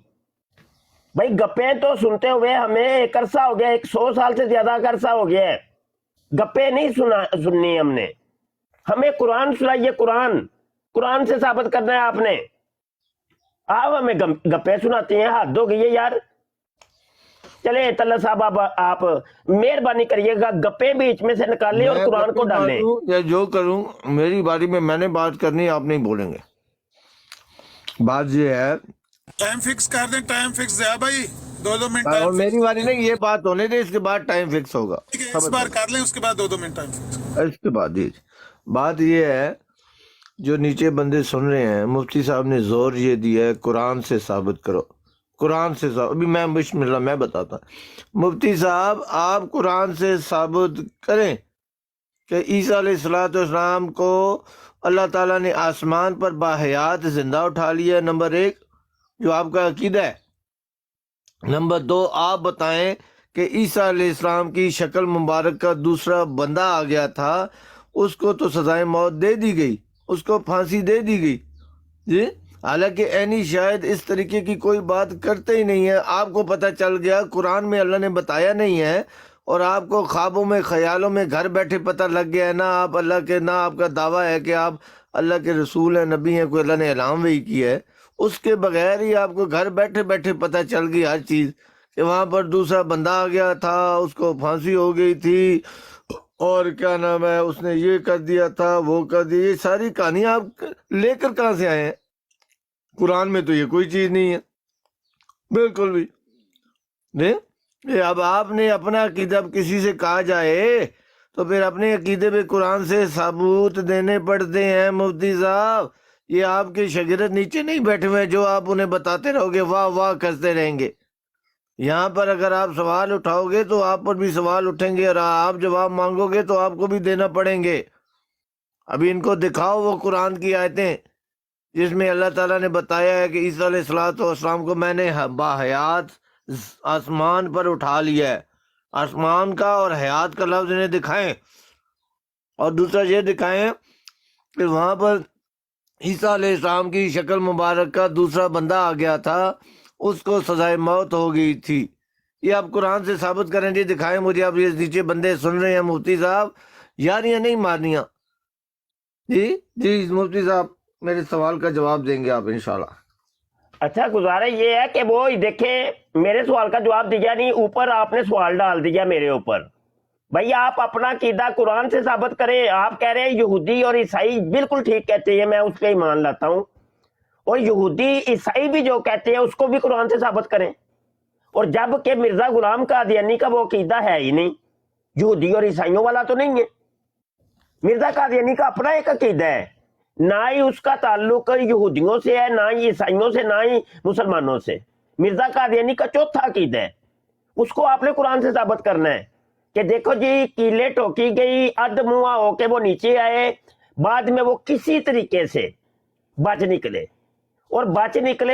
بھائی گپیں تو سنتے ہوئے ہمیں ایک عرصہ ہو گیا، 100 سال سے زیادہ کا عرصہ ہو گیا ہے، گپیں نہیں سننی ہم نے، ہمیں قرآن سنائیے، قرآن سے ثابت کرنا ہے آپ نے۔ آپ ہمیں گپیں سناتے ہیں، حد ہو گئی ہے یار۔ چلے طلعت صاحب اب آپ مہربانی کریے گا، گپیں بیچ میں سے نکالیں اور
میں
قرآن کو
اپنی
ڈالیں۔
بات ہوں یا جو کروں، میری باری میں میں نے بات کرنی، آپ نہیں بولیں گے۔ بات یہ ہے
ٹائم فکس کر دیں، ٹائم فکس ہے بھائی، 2 منٹ
اور
ٹائم
میری باری نہیں، یہ بات ہونے دے، اس کے بعد ٹائم فکس ہوگا۔
اس بار کر لیں، اس کے بعد 2 منٹ ٹائم فکس۔
اس کے بعد یہ بات یہ ہے، جو نیچے بندے سن رہے ہیں، مفتی صاحب نے زور یہ دیا ہے قرآن سے ثابت کرو، قرآن سے ثابت۔ ابھی میں بسم اللہ میں بتاتا ہوں، مفتی صاحب آپ قرآن سے ثابت کریں کہ عیسیٰ علیہ السلام کو اللہ تعالیٰ نے آسمان پر باحیات زندہ اٹھا لیا، نمبر 1 جو آپ کا عقیدہ ہے۔ نمبر 2 آپ بتائیں کہ عیسیٰ علیہ السلام کی شکل مبارک کا دوسرا بندہ آ گیا تھا، اس کو تو سزائے موت دے دی گئی، اس کو پھانسی دے دی گئی جی، حالانکہ اینی شاید اس طریقے کی کوئی بات کرتے ہی نہیں ہے۔ آپ کو پتہ چل گیا، قرآن میں اللہ نے بتایا نہیں ہے، اور آپ کو خوابوں میں خیالوں میں گھر بیٹھے پتہ لگ گیا ہے، نہ آپ اللہ کے، نہ آپ کا دعویٰ ہے کہ آپ اللہ کے رسول ہیں، نبی ہیں، کوئی اللہ نے اعلان وہی کیا ہے، اس کے بغیر ہی آپ کو گھر بیٹھے بیٹھے پتہ چل گئی ہر چیز، کہ وہاں پر دوسرا بندہ آ گیا تھا، اس کو پھانسی ہو گئی تھی، اور کیا نام ہے، اس نے یہ کر دیا تھا، وہ کر دیا۔ یہ ساری کہانی آپ لے کر کہاں سے آئے ہیں؟ قرآن میں تو یہ کوئی چیز نہیں ہے بالکل بھی نہیں۔ یہ اب آپ نے اپنا عقیدہ کسی سے کہا جائے تو پھر اپنے عقیدے پہ قرآن سے ثبوت دینے پڑتے ہیں مفتی صاحب۔ یہ آپ کے شاگرد نیچے نہیں بیٹھے ہوئے جو آپ انہیں بتاتے رہو گے، واہ واہ کرتے رہیں گے۔ یہاں پر اگر آپ سوال اٹھاؤ گے تو آپ پر بھی سوال اٹھیں گے، اور آپ جواب مانگو گے تو آپ کو بھی دینا پڑیں گے۔ ابھی ان کو دکھاؤ وہ قرآن کی آیتیں جس میں اللہ تعالیٰ نے بتایا ہے کہ عیسیٰ علیہ السلام کو میں نے باحیات آسمان پر اٹھا لیا ہے۔ آسمان کا اور حیات کا لفظ انہیں دکھائیں، اور دوسرا یہ دکھائیں کہ وہاں پر عیسیٰ علیہ السلام کی شکل مبارک کا دوسرا بندہ آ گیا تھا، اس کو سزائے موت ہو گئی تھی۔ یہ آپ قرآن سے ثابت کریں جی، دکھائیں مجھے۔ اب یہ نیچے بندے سن رہے ہیں مفتی صاحب، یاریاں نہیں مارنیاں جی۔ جی مفتی صاحب میرے سوال کا جواب دیں گے آپ انشاءاللہ۔
اچھا گزارش یہ ہے کہ وہ دیکھیں میرے سوال کا جواب دیا نہیں، اوپر آپ نے سوال ڈال دیا میرے اوپر۔ بھائی آپ اپنا عقیدہ قرآن سے ثابت کریں۔ آپ کہہ رہے ہیں یہودی اور عیسائی بالکل ٹھیک کہتے ہیں، میں اس پہ ایمان لاتا ہوں، اور یہودی عیسائی بھی جو کہتے ہیں اس کو بھی قرآن سے ثابت کریں۔ اور جب کہ مرزا غلام قادیانی کا وہ عقیدہ ہے ہی نہیں، یہودی اور عیسائیوں والا تو نہیں ہے۔ مرزا قادیانی کا اپنا ایک عقیدہ ہے، نہ ہی اس کا تعلق یہودیوں سے ہے، نہ ہی عیسائیوں سے، نہ ہی مسلمانوں سے۔ مرزا قادیانی کا چوتھا عقیدہ ہے، اس کو آپ نے قرآن سے ثابت کرنا ہے کہ دیکھو جی کیلے ٹوکی گئی، اد منہ ہو کے وہ نیچے آئے، بعد میں وہ کسی طریقے سے بچ نکلے،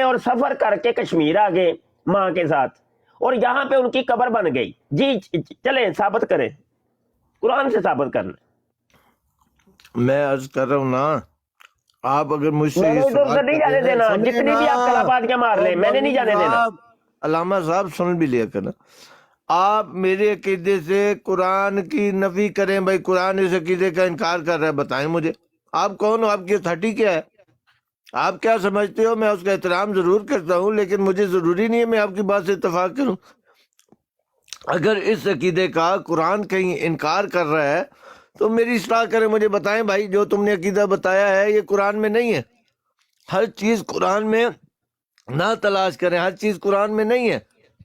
اور سفر کر کے کشمیر آ گئے ماں کے ساتھ، اور یہاں پہ ان کی قبر بن گئی۔ جی چلیں ثابت کریں، قرآن سے ثابت کرنا۔
میں عرض کر رہا ہوں نا، آپ اگر مجھ سے
میں نے
یہ
ادھر
سوال
ادھر نہیں جانے دینا،
سنیے
جتنی بھی
نا،
آپ کلابادیاں مار لیں میں نے نہیں جانے دینا۔
علامہ صاحب سن بھی لیا کرنا۔ آپ میرے عقیدے سے قرآن کی نفی کریں، بھائی قرآن اس عقیدے کا انکار کر رہا ہے، بتائیں مجھے آپ کون ہو، آپ کی اتھارٹی کیا ہے، آپ کیا سمجھتے ہو۔ میں اس کا احترام ضرور کرتا ہوں، لیکن مجھے ضروری نہیں ہے میں آپ کی بات سے اتفاق کروں۔ اگر اس عقیدے کا قرآن کہیں انکار کر رہا ہے تو میری اصلاح کریں، مجھے بتائیں بھائی جو تم نے عقیدہ بتایا ہے یہ قرآن میں نہیں ہے۔ ہر چیز قرآن میں نہ تلاش کریں، ہر چیز قرآن میں نہیں ہے۔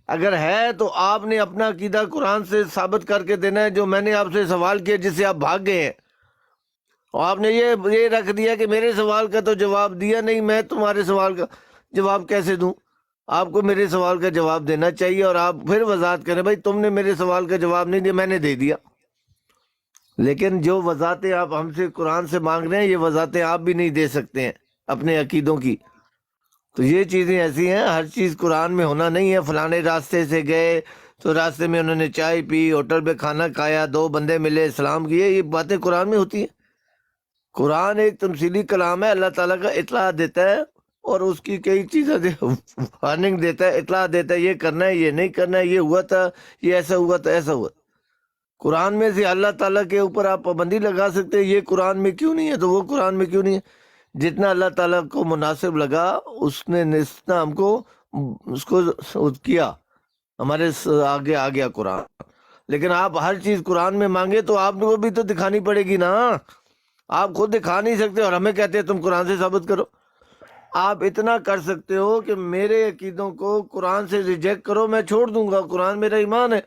اگر ہے تو آپ نے اپنا عقیدہ قرآن سے ثابت کر کے دینا ہے. جو میں نے آپ سے سوال کیا جس سے آپ بھاگ گئے ہیں، اور آپ نے یہ رکھ دیا کہ میرے سوال کا تو جواب دیا نہیں، میں تمہارے سوال کا جواب کیسے دوں؟ آپ کو میرے سوال کا جواب دینا چاہیے، اور آپ پھر وضاحت کریں بھائی تم نے میرے سوال کا جواب نہیں دیا، میں نے دے دیا. لیکن جو وضاحتیں آپ ہم سے قرآن سے مانگ رہے ہیں، یہ وضاحتیں آپ بھی نہیں دے سکتے ہیں اپنے عقیدوں کی. تو یہ چیزیں ایسی ہیں، ہر چیز قرآن میں ہونا نہیں ہے. فلانے راستے سے گئے تو راستے میں انہوں نے چائے پی، ہوٹل پہ کھانا کھایا، 2 بندے ملے، سلام کیے، یہ باتیں قرآن میں ہوتی ہیں؟ قرآن ایک تمثیلی کلام ہے، اللہ تعالیٰ کا اطلاع دیتا ہے اور اس کی کئی چیزیں وارننگ دیتا ہے، اطلاع دیتا ہے، یہ کرنا ہے، یہ نہیں کرنا ہے، یہ ہوا تھا، یہ ایسا ہوا تھا، ایسا ہوا. قرآن میں سے اللہ تعالیٰ کے اوپر آپ پابندی لگا سکتے ہیں یہ قرآن میں کیوں نہیں ہے تو وہ قرآن میں کیوں نہیں ہے. جتنا اللہ تعالیٰ کو مناسب لگا اس نے نسبت ہم کو اس کو کیا، ہمارے آگے آ گیا قرآن. لیکن آپ ہر چیز قرآن میں مانگے تو آپ کو بھی تو دکھانی پڑے گی نا. آپ خود دکھا نہیں سکتے اور ہمیں کہتے ہیں تم قرآن سے ثابت کرو. آپ اتنا کر سکتے ہو کہ میرے عقیدوں کو قرآن سے ریجیکٹ کرو، میں چھوڑ دوں گا، قرآن میرا ایمان ہے.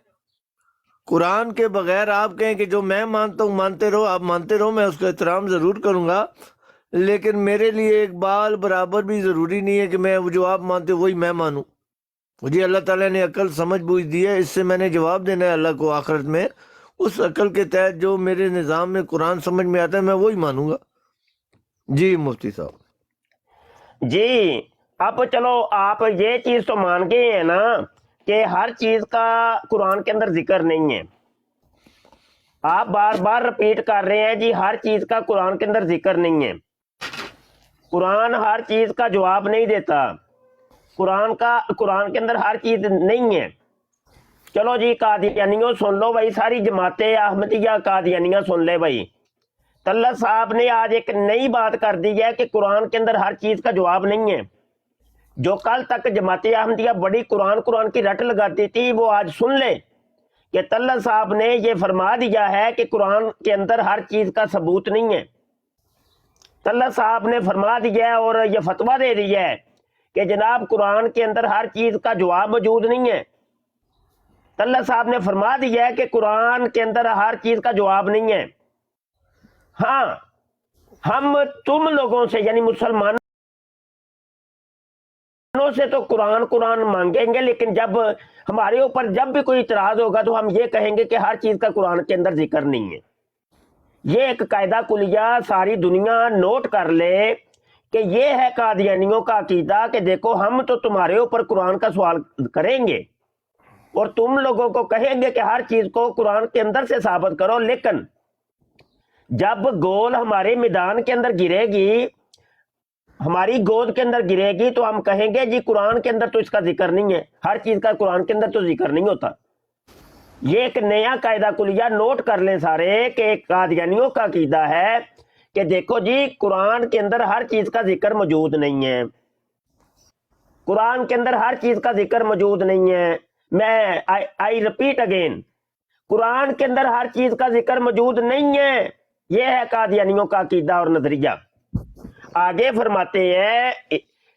قرآن کے بغیر آپ کہیں کہ جو میں مانتا ہوں مانتے رہو، آپ مانتے رہو، میں اس کا احترام ضرور کروں گا، لیکن میرے لیے ایک بال برابر بھی ضروری نہیں ہے کہ میں جو آپ مانتے ہو وہی میں مانوں. مجھے اللہ تعالیٰ نے عقل سمجھ بوجھ دی ہے، اس سے میں نے جواب دینا ہے اللہ کو آخرت میں. اس عقل کے تحت جو میرے نظام میں قرآن سمجھ میں آتا ہے میں وہی مانوں گا. جی مفتی صاحب.
جی اب چلو آپ یہ چیز تو مان گئے ہیں نا کہ ہر چیز کا قرآن کے اندر ذکر نہیں ہے. آپ بار بار رپیٹ کر رہے ہیں جی ہر چیز کا قرآن کے اندر ذکر نہیں ہے. قرآن ہر چیز کا جواب نہیں دیتا. قرآن کے اندر ہر چیز نہیں ہے. چلو جی قادیانیوں سن لو بھائی، ساری جماعتیں احمدیہ قادیانیاں سن لے بھائی. طلعت صاحب نے آج ایک نئی بات کر دی ہے کہ قرآن کے اندر ہر چیز کا جواب نہیں ہے. جو کل تک جماعت احمدیہ بڑی قرآن کی رٹ لگاتی تھی وہ آج سن لے کہ طلعت صاحب نے یہ فرما دیا ہے کہ قرآن کے اندر ہر چیز کا ثبوت نہیں ہے. طلعت صاحب نے فرما دیا ہے اور یہ فتویٰ دے دیا ہے کہ جناب قرآن کے اندر ہر چیز کا جواب موجود نہیں ہے. طلعت صاحب نے فرما دیا ہے کہ قرآن کے اندر ہر چیز کا جواب نہیں ہے. ہاں ہم تم لوگوں سے یعنی مسلمانوں سے تو قرآن مانگیں گے، لیکن جب ہمارے اوپر جب بھی کوئی اعتراض ہوگا تو ہم یہ کہیں گے کہ ہر چیز کا قرآن کے اندر ذکر نہیں ہے. یہ ایک قاعدہ کلیہ ساری دنیا نوٹ کر لے کہ یہ ہے قادیانیوں کا عقیدہ کہ دیکھو ہم تو تمہارے اوپر قرآن کا سوال کریں گے اور تم لوگوں کو کہیں گے کہ ہر چیز کو قرآن کے اندر سے ثابت کرو، لیکن جب گول ہمارے میدان کے اندر گرے گی، ہماری گود کے اندر گرے گی تو ہم کہیں گے جی قرآن کے اندر تو اس کا ذکر نہیں ہے، ہر چیز کا قرآن کے اندر تو ذکر نہیں ہوتا. یہ ایک نیا قاعدہ کلیہ نوٹ کر لیں سارے کہ قادیانیوں کا عقیدہ ہے کہ دیکھو جی قرآن کے اندر ہر چیز کا ذکر موجود نہیں ہے. قرآن کے اندر ہر چیز کا ذکر موجود نہیں ہے. میں آئی رپیٹ اگین، قرآن کے اندر ہر چیز کا ذکر موجود نہیں ہے. یہ ہے قادیانیوں کا عقیدہ اور نظریہ. آگے فرماتے ہیں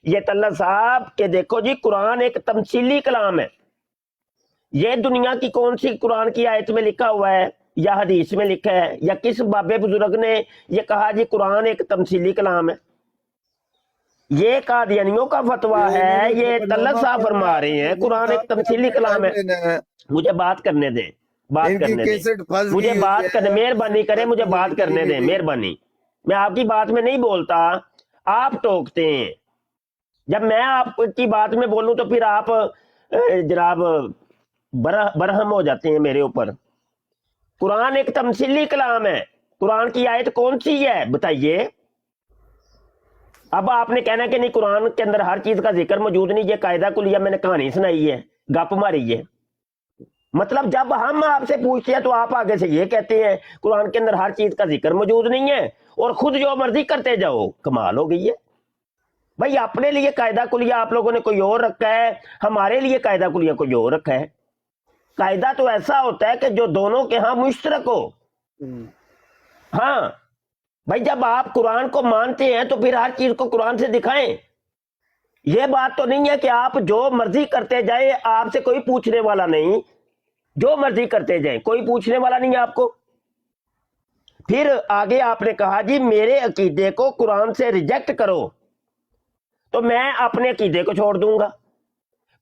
یہ طلعت صاحب کہ دیکھو جی قرآن ایک تمثیلی کلام ہے. یہ دنیا کی کون سی قرآن کی آیت میں لکھا ہوا ہے یا حدیث میں لکھا ہے یا کس بابے بزرگ نے یہ کہا جی قرآن ایک تمثیلی کلام ہے؟ یہ قادیانیوں کا فتویٰ ہے. یہ طلعت صاحب فرما رہے ہیں قرآن ایک تمثیلی کلام ہے. مجھے بات کرنے دیں، مجھے بات کرنے، مہربانی کریں مجھے بات کرنے دیں، مہربانی. میں آپ کی بات میں نہیں بولتا، آپ ٹوکتے ہیں. جب میں آپ کی بات میں بولوں تو پھر آپ جناب برہم ہو جاتے ہیں میرے اوپر. قرآن ایک تمثیلی کلام ہے. قرآن کی آیت کون سی ہے بتائیے؟ اب آپ نے کہنا کہ نہیں قرآن کے اندر ہر چیز کا ذکر موجود نہیں. یہ قاعدہ کلیہ میں نے کہانی سنائی ہے، گپ ماری ہے. مطلب جب ہم آپ سے پوچھتے ہیں تو آپ آگے سے یہ کہتے ہیں قرآن کے اندر ہر چیز کا ذکر موجود نہیں ہے اور خود جو مرضی کرتے جاؤ. کمال ہو گئی ہے بھائی. اپنے لیے قاعدہ کلیہ آپ لوگوں نے کوئی اور رکھا ہے، ہمارے لیے قاعدہ کلیہ کوئی اور رکھا ہے. قاعدہ تو ایسا ہوتا ہے کہ جو دونوں کے ہاں مشترک ہو. ہاں بھائی جب آپ قرآن کو مانتے ہیں تو پھر ہر چیز کو قرآن سے دکھائیں. یہ بات تو نہیں ہے کہ آپ جو مرضی کرتے جائیں، آپ سے کوئی پوچھنے والا نہیں، جو مرضی کرتے جائیں کوئی پوچھنے والا نہیں ہے آپ کو۔ پھر آگے آپ نے کہا جی میرے عقیدے کو قرآن سے ریجیکٹ کرو تو میں اپنے عقیدے کو چھوڑ دوں گا۔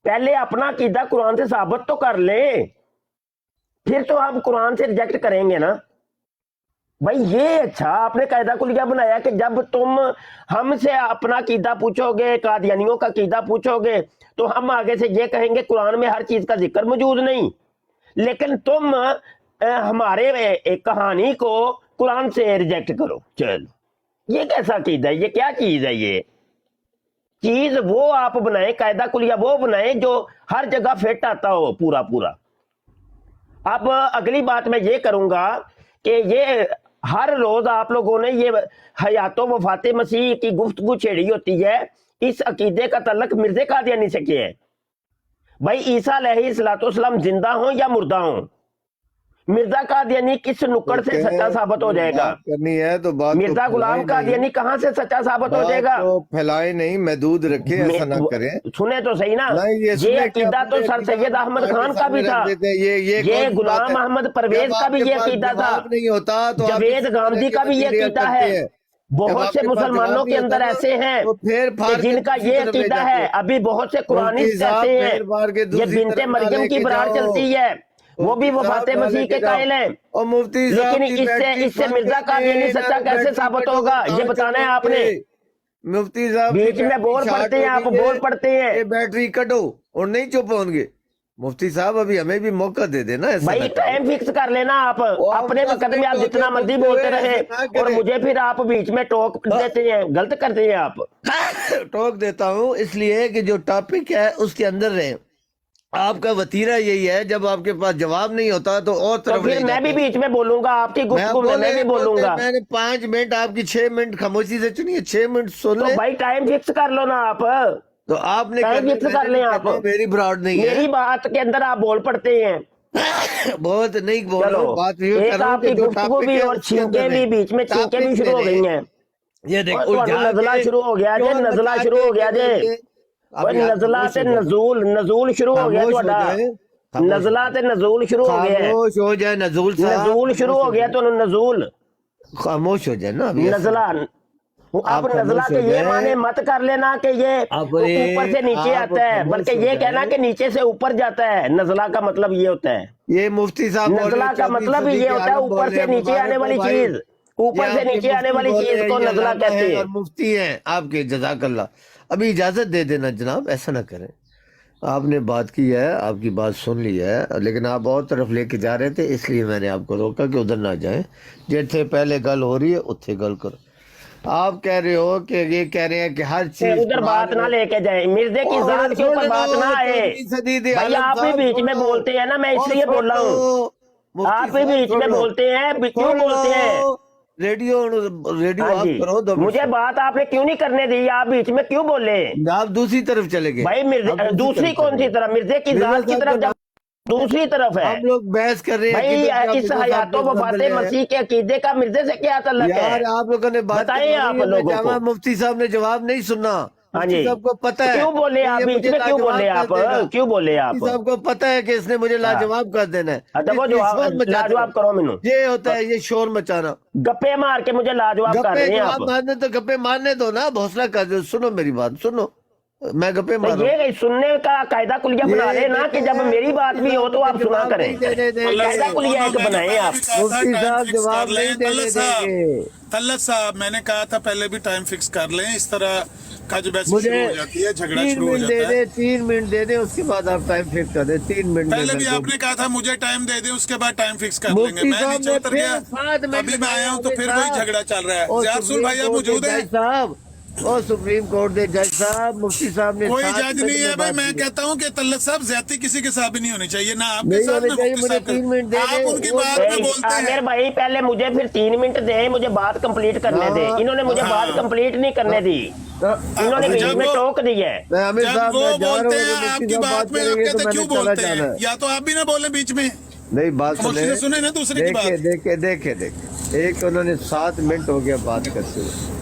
پہلے اپنا عقیدہ قرآن سے ثابت تو کر لیں، پھر تو ہم قرآن سے ریجیکٹ کریں گے نا۔ بھائی یہ اچھا آپ نے قاعدہ کلیہ بنایا کہ جب تم ہم سے اپنا عقیدہ پوچھو گے، قادیانیوں کا عقیدہ پوچھو گے، تو ہم آگے سے یہ کہیں گے قرآن میں ہر چیز کا ذکر موجود نہیں، لیکن تم ہمارے ایک کہانی کو قرآن سے ریجیکٹ کرو۔ چلو یہ کیسا عقیدہ ہے؟ یہ کیا چیز ہے؟ یہ چیز وہ آپ بنائیں، قاعدہ کلیہ وہ بنائیں جو ہر جگہ فٹ آتا ہو پورا پورا۔ اب اگلی بات میں یہ کروں گا کہ یہ ہر روز آپ لوگوں نے یہ حیات و وفات مسیح کی گفتگو چھیڑی ہوتی ہے، اس عقیدے کا تعلق مرزا قادیانی سے کیا ہے؟ بھائی عیسیٰ علیہ السلام زندہ ہوں یا مردہ ہوں؟ مرزا قادیانی کس نکڑ سے سچا ثابت ہو جائے گا؟
کرنی ہے تو بات
مرزا غلام قادیانی کہاں سے سچا ثابت ہو جائے گا؟
پھیلائے نہیں، محدود رکھے، ایسا نہ کریں۔
سنیں تو صحیح نا، یہ عقیدہ تو سر سید احمد خان کا بھی تھا، یہ غلام احمد پرویز کا بھی یہ عقیدہ تھا، جاوید گاندھی کا بھی یہ عقیدہ ہے۔ بہت سے مسلمانوں کے اندر ایسے ہیں کہ جن کا یہ عقیدہ ہے، ابھی بہت سے قرآنسٹ ایسے ہیں، یہ بنت مریم کی برار چلتی ہے، وہ بھی وفات مسیح کے قائل ہیں، لیکن اس سے مرزا قادیانی سچا کیسے ثابت ہوگا؟ یہ بتانا ہے آپ نے۔
مفتی صاحب
بیچ میں بول پڑتے ہیں، آپ بول پڑتے ہیں،
بیٹری کٹو اور نہیں چپ ہوں گے۔ مفتی صاحب ابھی ہمیں بھی موقع دے دینا،
بھائی ٹائم فکس کر لینا آپ، اپنے وقت میں آپ جتنا مرضی بولتے رہے اور مجھے پھر آپ بیچ میں ٹوک دیتے ہیں، غلط کرتے ہیں آپ۔
ٹوک دیتا ہوں اس لیے کہ جو ٹاپک ہے اس کے اندر رہیں۔ آپ کا وتیرہ یہی ہے، جب آپ کے پاس جواب نہیں ہوتا تو اور طرف
پھر میں بھی بیچ میں بولوں گا، آپ کی گفتگو میں بھی بولوں گا۔
میں نے 5 منٹ آپ کی 6 منٹ خاموشی سے چنی ہے، 6 منٹ سن لیں۔
بھائی ٹائم فکس کر لو نا آپ،
تو آپ نے
ٹائم فکس کر لیں آپ،
میری براڈ نہیں ہے،
میری بات کے اندر آپ بول پڑتے ہیں۔
بہت نہیں بول رہا ہوں، بات یہ
ایک
کر رہا
آپ
ہوں کہ
کی
جو
گفتگو بھی
ٹاپک ہے
اور
اس کے اندر
چھینکیں بھی بیچ میں چھینکیں بھی شروع ہو گئی ہیں۔
یہ دیکھو
نزلہ شروع ہو گیا جی، نزلہ شروع ہو گیا جی، نزلہ تے نزول شروع ہو گیا تھوڑا، نزلہ تے نزول شروع ہو گیا ہے،
خاموش ہو جائے نزول صاحب،
نزول شروع ہو گیا تو نزول
خاموش ہو جائے نا
نزلہ۔ اب نزلہ کے یہ معنی مت کر لینا کہ یہ اوپر سے نیچے آتا ہے، بلکہ یہ کہنا کہ نیچے سے اوپر جاتا ہے۔ نزلہ کا مطلب یہ ہوتا ہے،
یہ مفتی صاحب
نزلہ کا مطلب یہ ہوتا ہے اوپر سے نیچے آنے والی چیز، اوپر سے نیچے آنے والی چیز کو نزلہ کہتے ہیں۔
اور مفتی ہیں آپ کے، جزاک اللہ۔ ابھی اجازت دے دینا جناب، ایسا نہ کریں، آپ نے بات کی ہے، آپ کی بات سن لی ہے، لیکن آپ اور طرف لے کے جا رہے تھے، اس لیے میں نے آپ کو روکا کہ ادھر نہ جائیں، جیسے پہلے گل ہو رہی ہے اتھے گل کرو۔ آپ کہہ رہے ہو کہ یہ کہہ رہے ہیں کہ ہر چیز
ادھر بات نہ لے کے جائیں، مرزے کی ذات کے اوپر بات نہ آئے۔ بھائی آپ بھی بیچ میں بولتے ہیں نا، میں اس لیے بول رہا ہوں، آپ بھی بیچ میں بولتے ہیں، کیوں بولتے ہیں؟
ریڈیو آپ کرو،
مجھے بات آپ نے کیوں نہیں کرنے دی؟ آپ بیچ میں کیوں بولے؟
آپ دوسری طرف چلے گئے۔
بھائی دوسری کون سی طرف؟ مرزے کی ذات کی طرف جب دوسری طرف ہے،
ہم لوگ بحث کر رہے ہیں
بھائی اس حیات و وفات مسیح کے عقیدے کا مرزے سے کیا تعلق ہے؟
یار آپ لوگوں نے بات
بتائیں آپ لوگوں کو۔
مفتی صاحب نے جواب نہیں سنا، مفتی صاحب کو پتہ ہے
کیوں بولے آپ بیچ میں؟ کیوں بولے آپ؟ کیوں بولے آپ؟
مفتی صاحب کو پتہ ہے کہ اس نے مجھے لاجواب کر دینا ہے،
لاجواب کرو مینوں،
یہ ہوتا ہے یہ شور مچانا،
گپے مار کے مجھے لاجواب کر رہے ہیں آپ۔
مارنے تو گپے مارنے دو نا، حوصلہ کر دو، سنو میری بات سنو، میں گپے مار رہا ہوں۔
یہ سننے کا قاعدہ کلیہ بنا لے نا کہ جب میری بات بھی ہو تو آپ سنا کریں، قاعدہ کلیہ ایک بنائیں آپ۔
مفتی صاحب جواب نہیں دینے دیں گے۔
طلعت صاحب میں نے کہا تھا پہلے بھی ٹائم فکس کر لیں، اس طرح کا جو بحث
مجھے
شروع ہو جاتی ہے، جھگڑا
3
شروع ہو
منٹ دے
جاتا ہے۔
دیں، 3 منٹ دے دیں، اس کے بعد آپ ٹائم فکس کر دیں، 3 منٹ
پہلے بھی آپ نے کہا تھا مجھے ٹائم دے دیں، اس کے بعد ٹائم فکس کر لیں گے۔ میں نیچے اتر گیا، ابھی میں آیا ہوں تو پھر وہی جھگڑا چل رہا ہے۔ زیارسول بھائی آپ موجود ہیں؟
صاحب اور سپریم کورٹ دے جج صاحب، مفتی صاحب نے
کوئی جج نہیں ہے بھائی، میں کہتا ہوں کہ طلعت صاحب زیادتی کسی کے ساتھ بھی نہیں ہونی چاہیے، نہ آپ کے ساتھ نہ مفتی صاحب کے۔ آپ ان کی بات میں بولتے ہیں۔
عامر بھائی پہلے مجھے پھر 3 منٹ دیں، مجھے بات کمپلیٹ کرنے دیں۔ انہوں نے مجھے بات کمپلیٹ نہیں کرنے دی، انہوں نے بیچ میں ٹوک دی ہے۔
جب وہ بولتے ہیں آپ کی بات میں، آپ کہتے ہیں کیوں بولتے ہیں؟ یا تو آپ بھی نہ بولیں بیچ میں،
نہیں بات
خاموشی سے سنیں نا دوسرے کی بات۔
دیکھیں ایک انہوں نے 7 منٹ ہو گیا بات کرتے ہوئے،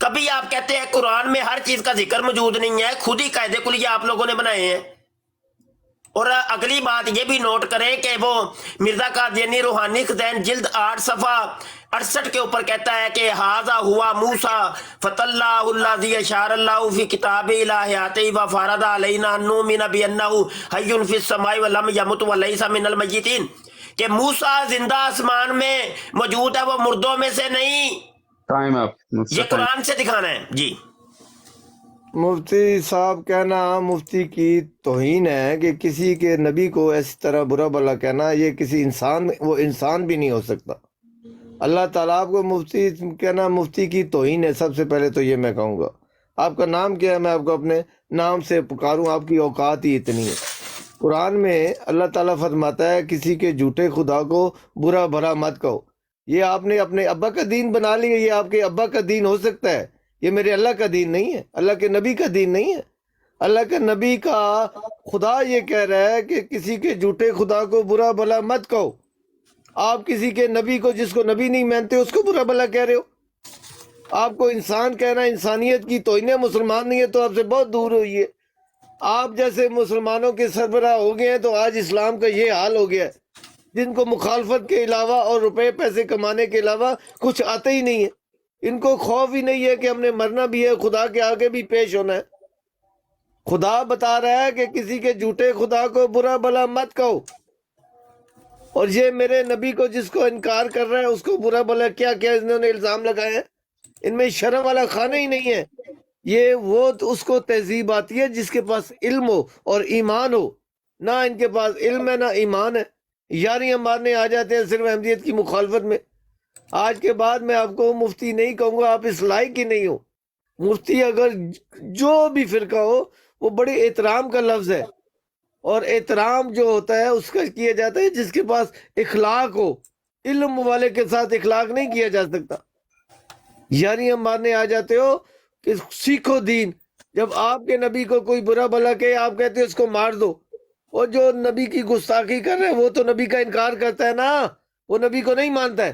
کبھی آپ کہتے ہیں قرآن میں ہر چیز کا ذکر موجود نہیں ہے، خود ہی قاعدے کلیہ آپ لوگوں نے بنائے ہیں۔ اور اگلی بات یہ بھی نوٹ کریں کہ وہ مرزا قادیانی روحانی خزین جلد 8 صفحہ 68 کے اوپر کہتا ہے کہ ھذا ہوا موسیٰ فت اللہ الذی اشار اللہ فی کتاب الہیات و فرض علینا ان نؤمن بانہ حی فی السماء ولم یمت ولیس من المیتین، کہ موسیٰ زندہ آسمان میں موجود ہے، وہ مردوں میں سے نہیں۔
ٹائم اپ
یہ قرآن سے دکھانا ہے جی۔
مفتی صاحب کہنا مفتی کی توہین ہے کہ کسی کے نبی کو ایسی طرح برا بھلا کہنا، یہ کسی انسان، وہ انسان بھی نہیں ہو سکتا۔ اللہ تعالیٰ آپ کو مفتی کہنا مفتی کی توہین ہے۔ سب سے پہلے تو یہ میں کہوں گا، آپ کا نام کیا ہے؟ میں آپ کو اپنے نام سے پکاروں، آپ کی اوقات ہی اتنی ہے۔ قرآن میں اللہ تعالیٰ فرماتا ہے کسی کے جھوٹے خدا کو برا بھلا مت کہو۔ یہ آپ نے اپنے ابا کا دین بنا لیا، یہ آپ کے ابا کا دین ہو سکتا ہے، یہ میرے اللہ کا دین نہیں ہے، اللہ کے نبی کا دین نہیں ہے۔ اللہ کے نبی کا خدا یہ کہہ رہا ہے کہ کسی کے جھوٹے خدا کو برا بھلا مت کہو۔ آپ کسی کے نبی کو، جس کو نبی نہیں مانتے، اس کو برا بھلا کہہ رہے ہو۔ آپ کو انسان کہنا انسانیت کی توہین ہے۔ مسلمان نہیں ہے تو آپ سے بہت دور ہوئی ہے۔ آپ جیسے مسلمانوں کے سربراہ ہو گئے ہیں تو آج اسلام کا یہ حال ہو گیا ہے، جن کو مخالفت کے علاوہ اور روپے پیسے کمانے کے علاوہ کچھ آتے ہی نہیں ہے۔ ان کو خوف ہی نہیں ہے کہ ہم نے مرنا بھی ہے، خدا کے آگے بھی پیش ہونا ہے۔ خدا بتا رہا ہے کہ کسی کے جھوٹے خدا کو برا بھلا مت کہو، اور یہ میرے نبی کو جس کو انکار کر رہا ہے اس کو برا بھلا کیا کیا انہوں نے الزام لگائے ہیں۔ ان میں شرم والا کھانا ہی نہیں ہے۔ یہ وہ تو اس کو تہذیب آتی ہے جس کے پاس علم ہو اور ایمان ہو، نہ ان کے پاس علم ہے نہ ایمان ہے، یاریاں مارنے آ جاتے ہیں صرف احمدیت کی مخالفت میں۔ آج کے بعد میں آپ کو مفتی نہیں کہوں گا، آپ اس لائق ہی نہیں ہو۔ مفتی اگر جو بھی فرقہ ہو وہ بڑے احترام کا لفظ ہے، اور احترام جو ہوتا ہے اس کا کیا جاتا ہے جس کے پاس اخلاق ہو۔ علم والے کے ساتھ اخلاق نہیں کیا جا سکتا۔ یاریاں مارنے آ جاتے ہو کہ سیکھو دین۔ جب آپ کے نبی کو کوئی برا بھلا کہے آپ کہتے ہو اس کو مار دو، اور جو نبی کی گستاخی کر رہے ہیں وہ تو نبی کا انکار کرتا ہے نا، وہ نبی کو نہیں مانتا ہے۔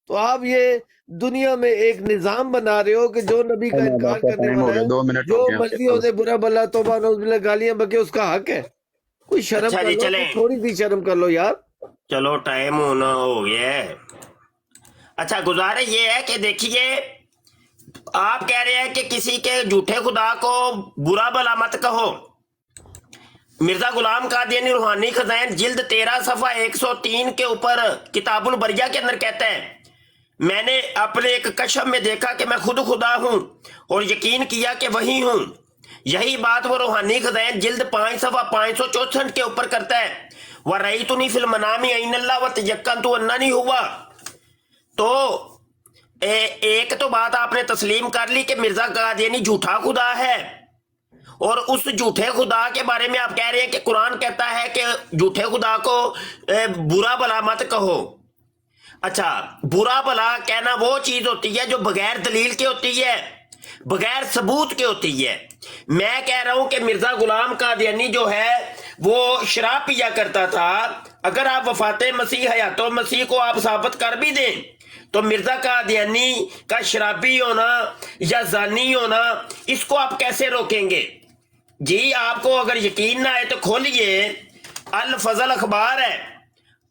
تو آپ یہ دنیا میں ایک نظام بنا رہے ہو کہ جو نبی کا انکار کرنے
ٹائم ہو
والا
گیا،
ہے
2 منٹ
جو
ہو گیا۔
مرضی ہوتے برا بھلا توبہ نعوذ باللہ گالیاں بکے، اس کا حق ہے۔ کوئی شرم
اچھا
کر
جی،
لو،
چلیں۔
کوئی تھوڑی سی شرم کر لو یار۔
چلو ٹائم ہونا ہو گیا ہے۔ اچھا گزارش یہ ہے کہ دیکھیے، آپ کہہ رہے ہیں کہ کسی کے جھوٹے خدا کو برا بھلا مت کہو۔ مرزا غلام قادیانی روحانی خزائن جلد 13 صفحہ 103 کے اوپر کتاب البریہ کے اندر کہتا ہے، میں نے اپنے ایک کشف میں دیکھا کہ میں خود خدا ہوں اور یقین کیا کہ وہی ہوں۔ یہی بات وہ روحانی خزائن جلد 5 صفحہ 564 کے اوپر کرتا ہے، وَرَأَيْتُنِي فِي الْمَنَامِ عَيْنَ اللَّهِ وَتَيَقَّنْتُ أَنَّنِي هُوَ۔ تو ایک تو بات آپ نے تسلیم کر لی کہ مرزا قادیانی جھوٹا خدا ہے، اور اس جھوٹے خدا کے بارے میں آپ کہہ رہے ہیں کہ قرآن کہتا ہے کہ جھوٹے خدا کو برا بھلا مت کہو۔ اچھا، برا بھلا کہنا وہ چیز ہوتی ہے جو بغیر دلیل کے ہوتی ہے، بغیر ثبوت کے ہوتی ہے۔ میں کہہ رہا ہوں کہ مرزا غلام قادیانی جو ہے وہ شراب پیا کرتا تھا۔ اگر آپ وفات مسیح حیات مسیح کو آپ ثابت کر بھی دیں تو مرزا قادیانی کا شرابی ہونا یا زانی ہونا اس کو آپ کیسے روکیں گے؟ جی آپ کو اگر یقین نہ ہے تو کھولیے، الفضل اخبار ہے،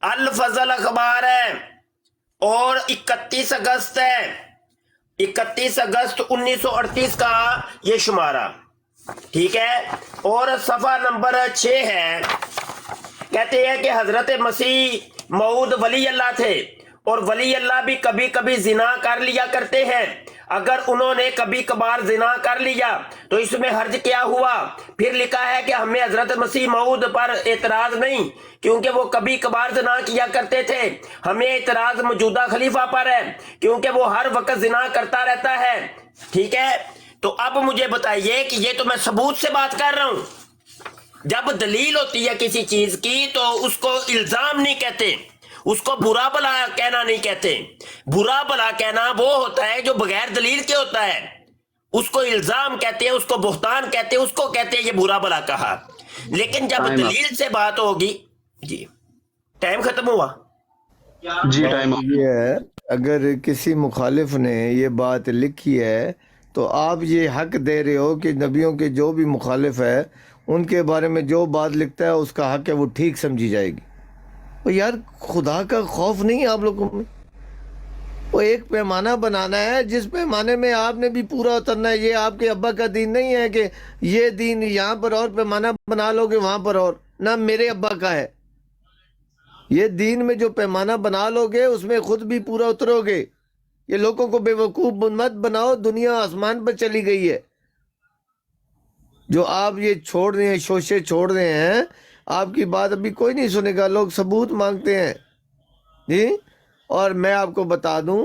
الفضل اخبار ہے، اور 31 اگست ہے، 31 اگست 1938 کا یہ شمارہ، ٹھیک ہے، اور صفحہ نمبر 6 ہے۔ کہتے ہیں کہ حضرت مسیح موعود ولی اللہ تھے، اور ولی اللہ بھی کبھی کبھی زنا کر لیا کرتے ہیں۔ اگر انہوں نے کبھی کبھار زنا کر لیا تو اس میں حرج کیا ہوا؟ پھر لکھا ہے کہ ہمیں حضرت مسیح موعود پر اعتراض نہیں، کیونکہ وہ کبھی کبھار زنا کیا کرتے تھے۔ ہمیں اعتراض موجودہ خلیفہ پر ہے، کیونکہ وہ ہر وقت زنا کرتا رہتا ہے، ٹھیک ہے۔ تو اب مجھے بتائیے کہ یہ تو میں ثبوت سے بات کر رہا ہوں۔ جب دلیل ہوتی ہے کسی چیز کی تو اس کو الزام نہیں کہتے، اس کو برا بھلا کہنا نہیں کہتے۔ برا بھلا کہنا وہ ہوتا ہے جو بغیر دلیل کے ہوتا ہے، اس کو الزام کہتے ہیں، اس کو بہتان کہتے ہیں، اس کو کہتے ہیں یہ برا بھلا کہا۔ لیکن جب دلیل سے بات ہوگی، جی ٹائم ختم ہوا
جی ٹائم
یہ ہے، اگر کسی مخالف نے یہ بات لکھی ہے تو آپ یہ حق دے رہے ہو کہ نبیوں کے جو بھی مخالف ہے ان کے بارے میں جو بات لکھتا ہے اس کا حق ہے وہ ٹھیک سمجھی جائے گی. وہ یار خدا کا خوف نہیں ہے آپ لوگوں میں؟ وہ ایک پیمانہ بنانا ہے جس پیمانے میں آپ نے بھی پورا اترنا ہے. یہ آپ کے ابا کا دین نہیں ہے کہ یہ دین یہاں پر اور پیمانہ بنا لو گے وہاں پر اور نہ میرے ابا کا ہے. یہ دین میں جو پیمانہ بنا لو گے اس میں خود بھی پورا اترو گے. یہ لوگوں کو بے وقوف مت بناؤ. دنیا آسمان پر چلی گئی ہے. جو آپ یہ چھوڑ رہے ہیں شوشے چھوڑ رہے ہیں آپ کی بات ابھی کوئی نہیں سنے گا. لوگ ثبوت مانگتے ہیں جی. اور میں آپ کو بتا دوں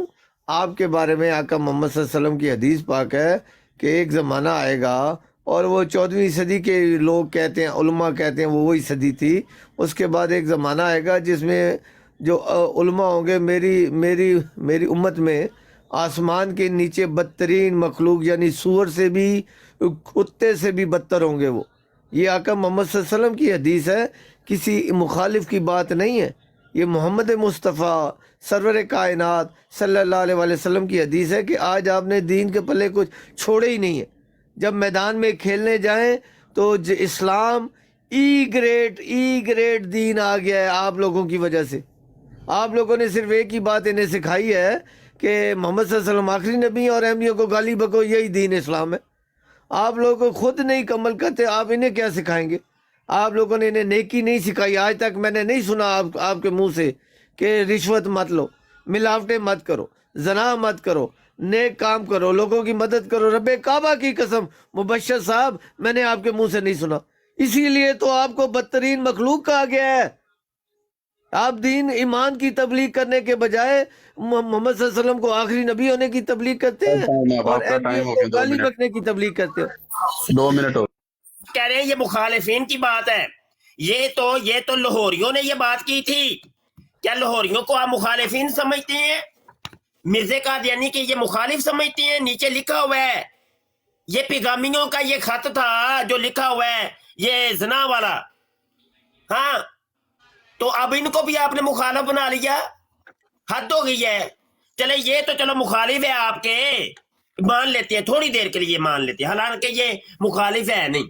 آپ کے بارے میں آقا محمد صلی اللہ علیہ وسلم کی حدیث پاک ہے کہ ایک زمانہ آئے گا اور وہ 14ویں صدی کے لوگ کہتے ہیں علماء کہتے ہیں وہ وہی صدی تھی. اس کے بعد ایک زمانہ آئے گا جس میں جو علماء ہوں گے میری امت میں آسمان کے نیچے بدترین مخلوق یعنی سور سے بھی کتے سے بھی بدتر ہوں گے وہ. یہ آقا محمد صلی اللہ علیہ وسلم کی حدیث ہے کسی مخالف کی بات نہیں ہے. یہ محمد مصطفیٰ سرور کائنات صلی اللہ علیہ وآلہ وسلم کی حدیث ہے کہ آج آپ نے دین کے پلے کچھ چھوڑے ہی نہیں ہے. جب میدان میں کھیلنے جائیں تو اسلام ای گریڈ دین آ گیا ہے آپ لوگوں کی وجہ سے. آپ لوگوں نے صرف ایک ہی بات انہیں سکھائی ہے کہ محمد صلی اللہ علیہ وسلم آخری نبی اور احمدیوں کو گالی بکو. یہی دین اسلام ہے. آپ لوگوں کو خود نہیں عمل کرتے آپ انہیں کیا سکھائیں گے؟ آپ لوگوں نے انہیں نیکی نہیں سکھائی. آج تک میں نے نہیں سنا آپ کے منہ سے کہ رشوت مت لو، ملاوٹیں مت کرو، زنا مت کرو، نیک کام کرو، لوگوں کی مدد کرو. رب کعبہ کی قسم مبشر صاحب میں نے آپ کے منہ سے نہیں سنا. اسی لیے تو آپ کو بدترین مخلوق کہا گیا ہے. آپ دین ایمان کی تبلیغ کرنے کے بجائے محمد صلی اللہ علیہ وسلم کو آخری نبی ہونے کی تبلیغ کرتے ہیں اور احمدیوں کو گالی بکنے کی تبلیغ کرتے ہو.
2 منٹ ہو
کہہ رہے ہیں یہ مخالفین کی بات ہے. یہ تو لاہوریوں نے یہ بات کی تھی. کیا لاہوریوں کو آپ مخالفین سمجھتے ہیں؟ مرزا قادیانی کے یہ مخالف سمجھتے ہیں؟ نیچے لکھا ہوا ہے یہ پیغامیوں کا یہ خط تھا جو لکھا ہوا ہے یہ زنا والا. ہاں تو اب ان کو بھی آپ نے مخالف بنا لیا. حد ہو گئی ہے. چلے یہ تو چلو مخالف ہے آپ کے مان لیتے ہیں تھوڑی دیر کے لیے مان لیتے ہیں حالانکہ یہ مخالف ہے نہیں.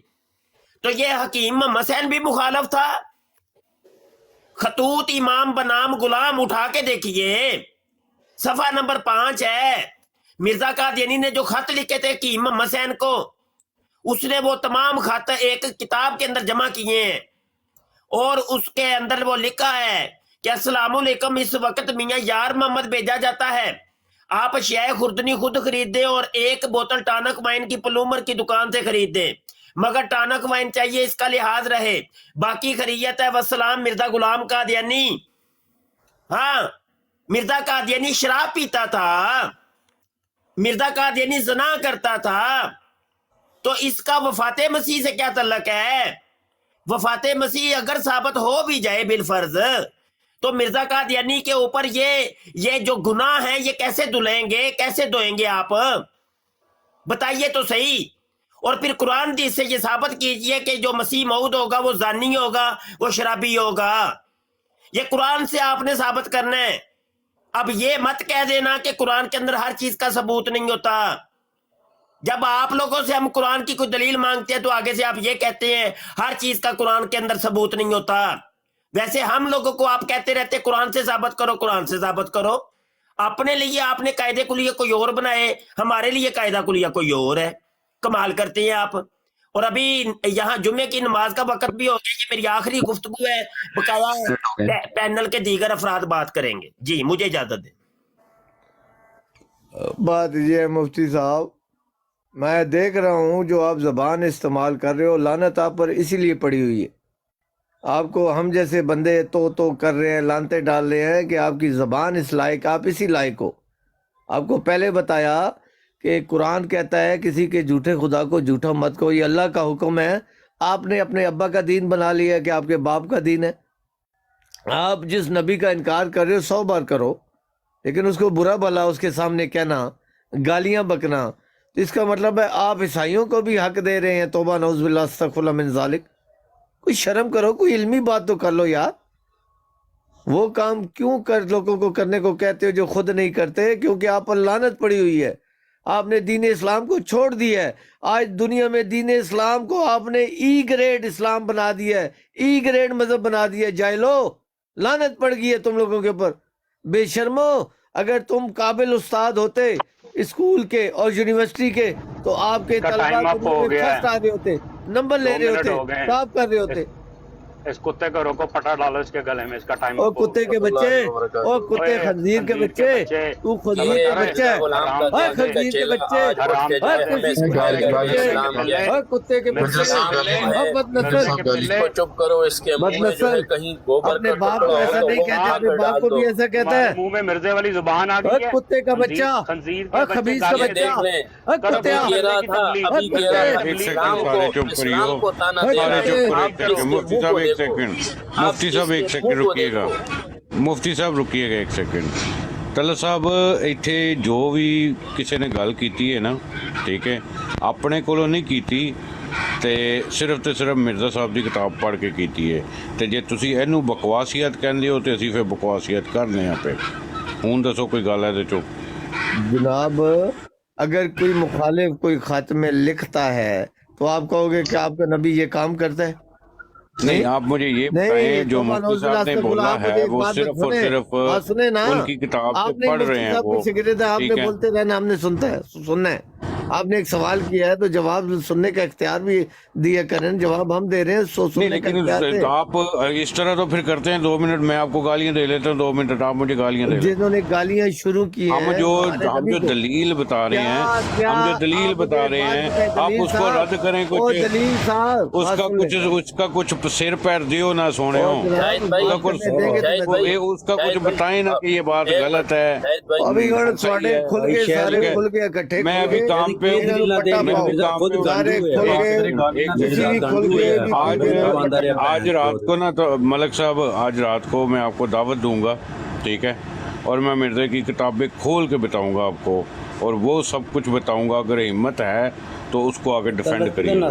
تو یہ حکیم محمد حسین بھی مخالف تھا. خطوط امام بنام غلام اٹھا کے دیکھیے صفحہ نمبر 5 ہے. مرزا قادیانی نے جو خط لکھے تھے حکیم محمد حسین کو اس نے وہ تمام خط ایک کتاب کے اندر جمع کیے ہیں اور اس کے اندر وہ لکھا ہے کہ السلام علیکم، اس وقت میاں یار محمد بھیجا جاتا ہے. آپ اشیاء خوردنی خود خرید دیں اور ایک بوتل ٹانک وائن کی پلومر کی دکان سے خرید دیں، مگر ٹانک وائن چاہیے اس کا لحاظ رہے، باقی خیریت ہے. والسلام مرزا غلام قادیانی. ہاں مرزا قادیانی شراب پیتا تھا، مرزا قادیانی زنا کرتا تھا. تو اس کا وفات مسیح سے کیا تعلق ہے؟ وفات مسیح اگر ثابت ہو بھی جائے بالفرض تو مرزا قادیانی کے اوپر یہ جو گناہ ہے یہ کیسے دھلیں گے، کیسے دھوئیں گے آپ بتائیے تو صحیح. اور پھر قرآن حدیث سے یہ ثابت کیجئے کہ جو مسیح موعود ہوگا وہ زانی ہوگا، وہ شرابی ہوگا. یہ قرآن سے آپ نے ثابت کرنا ہے. اب یہ مت کہہ دینا کہ قرآن کے اندر ہر چیز کا ثبوت نہیں ہوتا. جب آپ لوگوں سے ہم قرآن کی کوئی دلیل مانگتے ہیں تو آگے سے آپ یہ کہتے ہیں ہر چیز کا قرآن کے اندر ثبوت نہیں ہوتا. ویسے ہم لوگوں کو آپ کہتے رہتے قرآن سے ثابت کرو، قرآن سے ثابت کرو. اپنے لیے آپ نے قاعدے کلیہ کوئی اور بنائے، ہمارے لیے قاعدہ کلیہ کوئی اور ہے. کمال کرتے ہیں آپ. اور ابھی یہاں جمعے کی نماز کا وقت بھی ہو گیا. یہ میری آخری گفتگو ہے، بقایا پینل کے دیگر افراد بات کریں گے. جی مجھے اجازت دیں.
بات یہ ہے مفتی صاحب، میں دیکھ رہا ہوں جو آپ زبان استعمال کر رہے ہو لعنت آپ پر اسی لیے پڑی ہوئی ہے. آپ کو ہم جیسے بندے تو کر رہے ہیں، لانتے ڈال رہے ہیں کہ آپ کی زبان اس لائق، آپ اسی لائق ہو. آپ کو پہلے بتایا کہ قرآن کہتا ہے کسی کے جھوٹے خدا کو جھوٹا مت کو، یہ اللہ کا حکم ہے. آپ نے اپنے ابا کا دین بنا لیا کہ آپ کے باپ کا دین ہے. آپ جس نبی کا انکار کر رہے ہو 100 بار کرو، لیکن اس کو برا بھلا اس کے سامنے کہنا، گالیاں بکنا، اس کا مطلب ہے آپ عیسائیوں کو بھی حق دے رہے ہیں. توبہ نعوذ باللہ استغفر اللہ من ذالک. کوئی شرم کرو، کوئی علمی بات تو کر لو یار. وہ کام کیوں لوگوں کو کرنے کو کہتے ہو جو خود نہیں کرتے؟ کیونکہ آپ پر لعنت پڑی ہوئی ہے. آپ نے دین اسلام کو چھوڑ دیا ہے. آج دنیا میں دین اسلام کو آپ نے ای گریڈ اسلام بنا دیا ہے, ای گریڈ مذہب بنا دیا ہے. جاہلو, لعنت پڑ گئی ہے تم لوگوں کے اوپر. بے شرمو, اگر تم قابل استاد ہوتے اسکول کے اور یونیورسٹی کے تو آپ کے طلباء فرسٹ آ رہے ہوتے, نمبر لے رہے ہوتے, ٹاپ کر رہے ہوتے.
اس کتے کو روکو, پٹا ڈالو اس کے گلے میں, اس کا ٹائم.
او کتے کے بچے, او کتے خنزیر کے بچے, تو خنزیر کے بچے, اے خنزیر کے بچے, اے کتے کے بچے, بد نسل,
چپ کرو. اس کے
بد نسل, اپنے باپ کو ایسا نہیں کہتے, اپنے باپ کو بھی ایسا کہتا ہے.
منہ میں مرزے والی زبان آ گئی ہے.
کتے کا بچہ, اے خبیث کا بچہ, اے کتے,
مفتی صاحب ایک سیکنڈ رکیے گا, مفتی صاحب رکیے گا ایک سیکنڈ. طلعت صاحب ਇੱਥੇ جو بھی کسی نے گل کیتی ہے نا, ٹھیک ہے, اپنے کولوں نہیں کیتی تے صرف مرزا صاحب دی کتاب پڑھ کے کیتی ہے. تے جے تسی اینو بکواسیت کہندے ہو تے اسی پھر بکواسیت کرنے ہیں پہ. ہوں دسو کوئی گل ہے تے چپ.
جناب اگر کوئی مخالف کوئی خط میں لکھتا ہے تو آپ کہو گے کہ آپ کا نبی یہ کام کرتا ہے؟
نہیں, آپ مجھے یہ بتائیں جو مفتی صاحب نے بولا ہے وہ صرف اور صرف ان کی کتاب سے پڑھ رہے ہیں وہ,
آپ نے بولتے رہنا, ہم نے سننا ہے. آپ نے ایک سوال کیا ہے تو جواب سننے کا اختیار بھی دیا کریں, جواب ہم دے رہے ہیں, سننے کا اختیار دیں.
آپ اس طرح تو پھر کرتے ہیں 2 منٹ میں آپ کو گالیاں دے لیتا ہوں, 2 منٹ آپ مجھے گالیاں دے لیتے ہیں.
جنہوں نے گالیاں شروع کی ہیں,
ہم جو دلیل بتا رہے ہیں, ہم جو دلیل بتا رہے ہیں, آپ اس کو رد کریں. اس کا کچھ سر پیر دیو نہ سونے ہو, اس کا کچھ بتائیں نا کہ یہ بات غلط ہے. میں ابھی کام پہ آج رات کو نا, تو ملک صاحب آج رات کو میں آپ کو دعوت دوں گا, ٹھیک ہے, اور میں مرزا کی کتابیں کھول کے بتاؤں گا آپ کو, اور وہ سب کچھ بتاؤں گا. اگر ہمت ہے تو اس کو آگے ڈیفینڈ کریے گا.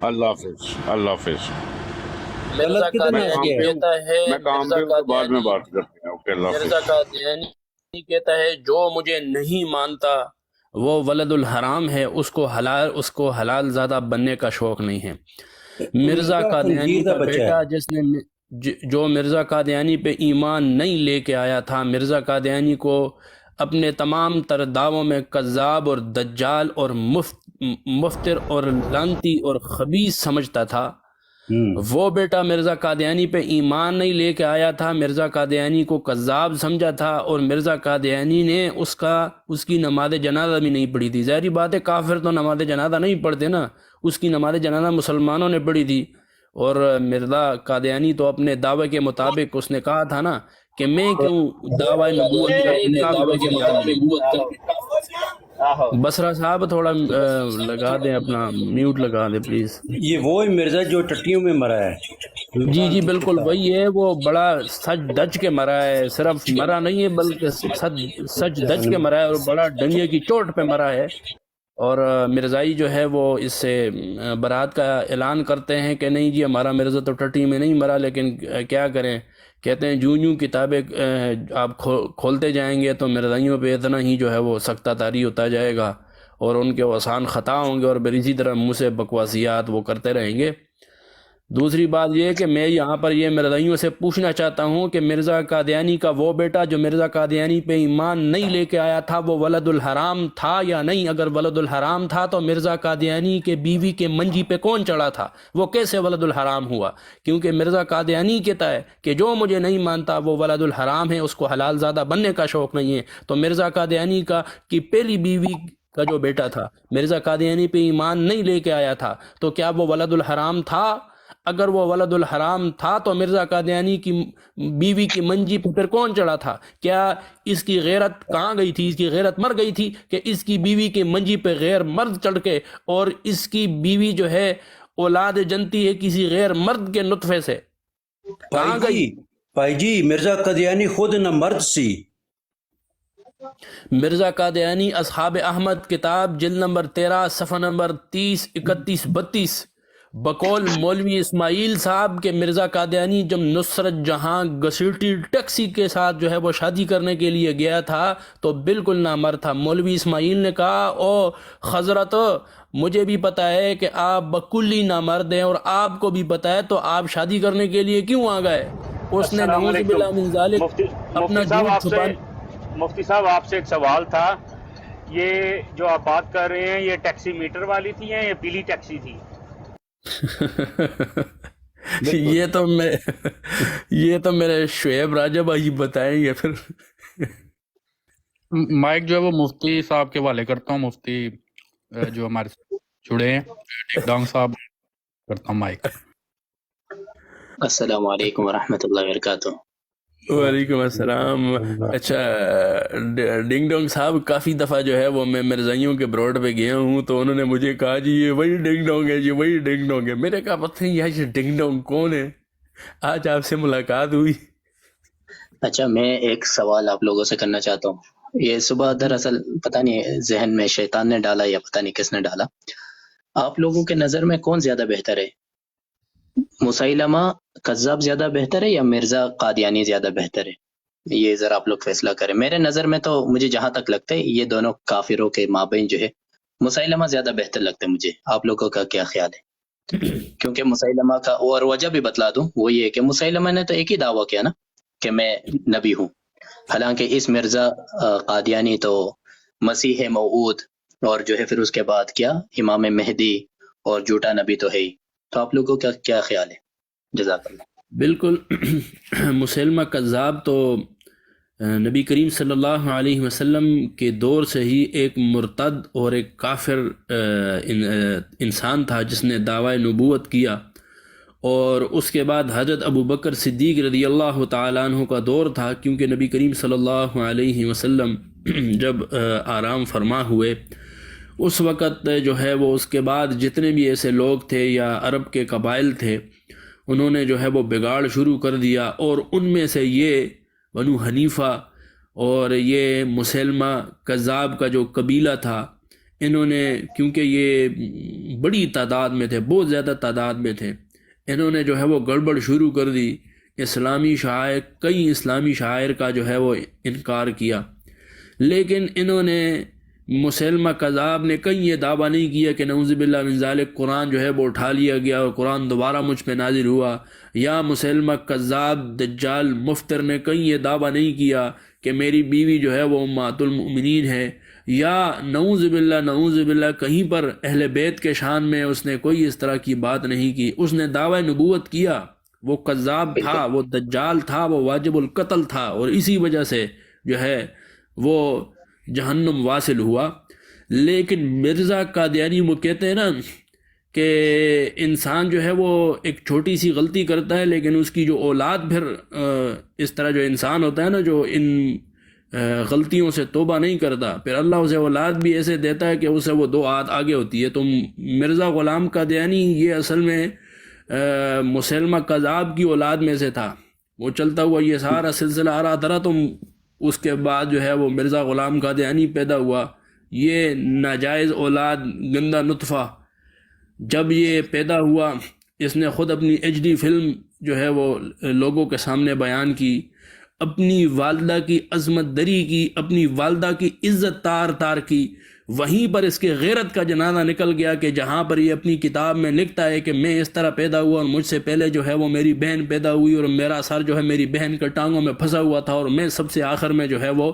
اللہ حافظ, اللہ حافظ. میں کام پہ بعد میں بات کرتے ہیں. اوکے, اللہ حافظ.
کہتا ہے جو مجھے نہیں مانتا وہ ولد الحرام ہے, اس کو حلال زادہ بننے کا شوق نہیں ہے. مرزا قادیانی کا بیٹا جس نے جو مرزا قادیانی پہ ایمان نہیں لے کے آیا تھا, مرزا قادیانی کو اپنے تمام تر دعووں میں کذاب اور دجال اور مفتر اور لعنتی اور خبیث سمجھتا تھا, وہ بیٹا مرزا قادیانی پہ ایمان نہیں لے کے آیا تھا, مرزا قادیانی کو کذاب سمجھا تھا, اور مرزا قادیانی نے اس کی نماز جنازہ بھی نہیں پڑھی تھی. ظاہری بات ہے کافر تو نماز جنازہ نہیں پڑھتے نا, اس کی نماز جنازہ مسلمانوں نے پڑھی تھی. اور مرزا قادیانی تو اپنے دعوے کے مطابق اس نے کہا تھا نا کہ میں کیوں دعوی نبوت دعوے کے مطابق. بسرا صاحب تھوڑا لگا دیں, اپنا میوٹ لگا دیں پلیز.
یہ وہی مرزا جو ٹٹیوں میں مرا ہے؟
جی بالکل وہی ہے. وہ بڑا سچ دج کے مرا ہے, صرف مرا نہیں ہے بلکہ سچ دج کے مرا ہے, اور بڑا ڈنگے کی چوٹ پہ مرا ہے. اور مرزائی جو ہے وہ اس سے برات کا اعلان کرتے ہیں کہ نہیں جی ہمارا مرزا تو ٹٹی میں نہیں مرا, لیکن کیا کریں, کہتے ہیں جوں کتابیں آپ کھولتے جائیں گے تو مرزائیوں پہ اتنا ہی جو ہے وہ سختہ طاری ہوتا جائے گا, اور ان کے آسان خطا ہوں گے, اور پھر اسی طرح منہ سے بکواسیات وہ کرتے رہیں گے. دوسری بات یہ کہ میں یہاں پر یہ مرزائیوں سے پوچھنا چاہتا ہوں کہ مرزا قادیانی کا وہ بیٹا جو مرزا قادیانی پہ ایمان نہیں لے کے آیا تھا وہ ولد الحرام تھا یا نہیں؟ اگر ولد الحرام تھا تو مرزا قادیانی کے بیوی کے منجی پہ کون چڑھا تھا, وہ کیسے ولد الحرام ہوا؟ کیونکہ مرزا قادیانی کہتا ہے کہ جو مجھے نہیں مانتا وہ ولد الحرام ہے, اس کو حلال زادہ بننے کا شوق نہیں ہے. تو مرزا قادیانی کی پہلی بیوی کا جو بیٹا تھا مرزا قادیانی پہ ایمان نہیں لے کے آیا تھا, تو کیا وہ ولد الحرام تھا؟ اگر وہ ولد الحرام تھا تو مرزا قادیانی کی بیوی کی منجی پہ پھر کون چڑھا تھا؟ کیا اس کی غیرت کہاں گئی تھی؟ اس کی غیرت مر گئی تھی کہ اس کی بیوی کی منجی پہ غیر مرد چڑھ کے, اور اس کی بیوی جو ہے اولاد جنتی ہے کسی غیر مرد کے نطفے سے, کہاں گئی؟
بھائی جی مرزا قادیانی خود نہ مرد سی.
مرزا قادیانی اصحاب احمد کتاب جلد نمبر 13 صفحہ نمبر 30 31 32 بقول مولوی اسماعیل صاحب کے مرزا قادیانی جب نصرت جہاں گسیٹی ٹیکسی کے ساتھ جو ہے وہ شادی کرنے کے لیے گیا تھا تو بالکل نامرد تھا. مولوی اسماعیل نے کہا او حضرت مجھے بھی پتہ ہے کہ آپ بکلی نامرد ہیں اور آپ کو بھی پتہ ہے تو آپ شادی کرنے کے لیے کیوں آ گئے. اس نے
السلام
نعوذ باللہ
علیکم.
من ذالک اپنا
مفتی صاحب آپ سے ایک سوال تھا. یہ جو آپ بات کر رہے ہیں یہ ٹیکسی میٹر والی تھی یا پیلی ٹیکسی تھی؟
یہ تو میرے شعیب راجہ بھائی بتائیں گے پھر.
مائک جو ہے وہ مفتی صاحب کے حوالے کرتا ہوں. مفتی جو ہمارے سے جڑے ہیں ڈنگ ڈانگ صاحب کرتا ہوں مائک.
السلام علیکم ورحمۃ اللہ وبرکاتہ.
وعلیکم السلام. اچھا ڈنگ ڈونگ صاحب کافی دفعہ جو ہے وہ میں مرزائیوں کے بروڈ پہ گیا ہوں تو انہوں نے مجھے کہا جی یہ وہی ڈنگ ڈونگ ہے، یہ وہی ڈنگ ڈونگ ہے. میرے کہا پتہ نہیں یہ ڈنگ ڈونگ کون ہے. آج آپ سے ملاقات ہوئی.
اچھا میں ایک سوال آپ لوگوں سے کرنا چاہتا ہوں. یہ صبح دراصل پتہ نہیں ذہن میں شیطان نے ڈالا یا پتہ نہیں کس نے ڈالا. آپ لوگوں کے نظر میں کون زیادہ بہتر ہے؟ مسیلمہ کذاب زیادہ بہتر ہے یا مرزا قادیانی زیادہ بہتر ہے؟ یہ ذرا آپ لوگ فیصلہ کریں. میرے نظر میں تو مجھے جہاں تک لگتا ہے یہ دونوں کافروں کے مابین جو ہے مسیلمہ زیادہ بہتر لگتا ہے مجھے. آپ لوگوں کا کیا خیال ہے؟ کیونکہ مسیلمہ کا اور وجہ بھی بتلا دوں، وہ یہ کہ مسیلمہ نے تو ایک ہی دعویٰ کیا نا کہ میں نبی ہوں، حالانکہ اس مرزا قادیانی تو مسیح موعود اور جو ہے پھر اس کے بعد کیا امام مہدی اور جھوٹا نبی تو ہے ہی. تو آپ لوگوں کا کیا خیال ہے؟ جزاک اللہ.
بالکل مسلمہ کذاب تو نبی کریم صلی اللہ علیہ وسلم کے دور سے ہی ایک مرتد اور ایک کافر انسان تھا جس نے دعوی نبوت کیا. اور اس کے بعد حضرت ابو بکر صدیق رضی اللہ تعالیٰ عنہ کا دور تھا، کیونکہ نبی کریم صلی اللہ علیہ وسلم جب آرام فرما ہوئے اس وقت جو ہے وہ اس کے بعد جتنے بھی ایسے لوگ تھے یا عرب کے قبائل تھے انہوں نے جو ہے وہ بگاڑ شروع کر دیا. اور ان میں سے یہ بنو حنیفہ اور یہ مسلمہ کذاب کا جو قبیلہ تھا، انہوں نے کیونکہ یہ بڑی تعداد میں تھے، بہت زیادہ تعداد میں تھے، انہوں نے جو ہے وہ گڑبڑ شروع کر دی. کئی اسلامی شاعر کا جو ہے وہ انکار کیا. لیکن انہوں نے مسلمہ کذاب نے کہیں یہ دعویٰ نہیں کیا کہ نعوذ باللہ من ذالک قرآن جو ہے وہ اٹھا لیا گیا اور قرآن دوبارہ مجھ پہ نازل ہوا، یا مسلمہ کذاب دجال مفتر نے کہیں یہ دعویٰ نہیں کیا کہ میری بیوی جو ہے وہ امہات المؤمنین ہے، یا نعوذ باللہ کہیں پر اہل بیت کے شان میں اس نے کوئی اس طرح کی بات نہیں کی. اس نے دعوی نبوت کیا، وہ کذاب تھا، وہ دجال تھا، وہ واجب القتل تھا، اور اسی وجہ سے جو ہے وہ جہنم واصل ہوا. لیکن مرزا قادیانی وہ کہتے ہیں نا کہ انسان جو ہے وہ ایک چھوٹی سی غلطی کرتا ہے لیکن اس کی جو اولاد پھر اس طرح جو انسان ہوتا ہے نا جو ان غلطیوں سے توبہ نہیں کرتا، پھر اللہ اسے اولاد بھی ایسے دیتا ہے کہ اسے وہ 2 ہاتھ آگے ہوتی ہے. تو مرزا غلام قادیانی یہ اصل میں مسلمہ کذاب کی اولاد میں سے تھا. وہ چلتا ہوا یہ سارا سلسلہ آ رہا تھا تو اس کے بعد جو ہے وہ مرزا غلام قادیانی پیدا ہوا. یہ ناجائز اولاد، گندہ نطفہ جب یہ پیدا ہوا، اس نے خود اپنی HD فلم جو ہے وہ لوگوں کے سامنے بیان کی، اپنی والدہ کی عظمت دری کی، اپنی والدہ کی عزت تار کی. وہیں پر اس کے غیرت کا جنازہ نکل گیا کہ جہاں پر یہ اپنی کتاب میں لکھتا ہے کہ میں اس طرح پیدا ہوا اور مجھ سے پہلے جو ہے وہ میری بہن پیدا ہوئی اور میرا سر جو ہے میری بہن کے ٹانگوں میں پھنسا ہوا تھا اور میں سب سے آخر میں جو ہے وہ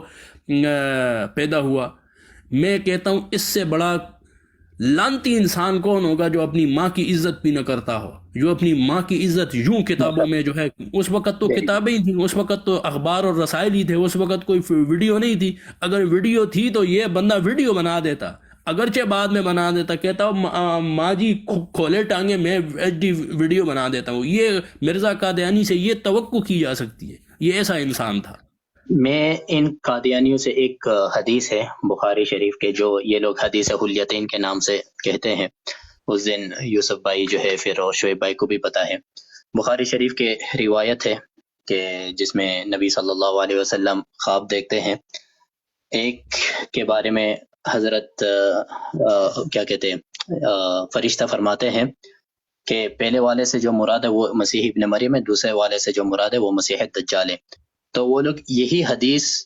پیدا ہوا. میں کہتا ہوں اس سے بڑا لعنتی انسان کون ہوگا جو اپنی ماں کی عزت بھی نہ کرتا ہو، جو اپنی ماں کی عزت یوں کتابوں میں جو ہے، اس وقت تو کتابیں ہی تھیں، اس وقت تو اخبار اور رسائل ہی تھے، اس وقت کوئی ویڈیو نہیں تھی. اگر ویڈیو تھی تو یہ بندہ ویڈیو بنا دیتا، اگرچہ بعد میں بنا دیتا، کہتا ماں جی کھولے ٹانگے میں HD ویڈیو بنا دیتا ہوں. یہ مرزا قادیانی سے یہ توقع کی جا سکتی ہے، یہ ایسا انسان تھا.
میں ان قادیانیوں سے ایک حدیث ہے بخاری شریف کے جو یہ لوگ حدیث حلیتین کے نام سے کہتے ہیں، اس دن یوسف بھائی جو ہے پھر اور شعیب بھائی کو بھی پتہ ہے، بخاری شریف کے روایت ہے کہ جس میں نبی صلی اللہ علیہ وسلم خواب دیکھتے ہیں. ایک کے بارے میں حضرت کیا کہتے ہیں فرشتہ فرماتے ہیں کہ پہلے والے سے جو مراد ہے وہ مسیح ابن مریم ہے، دوسرے والے سے جو مراد ہے وہ مسیح دجال ہے. تو وہ لوگ یہی حدیث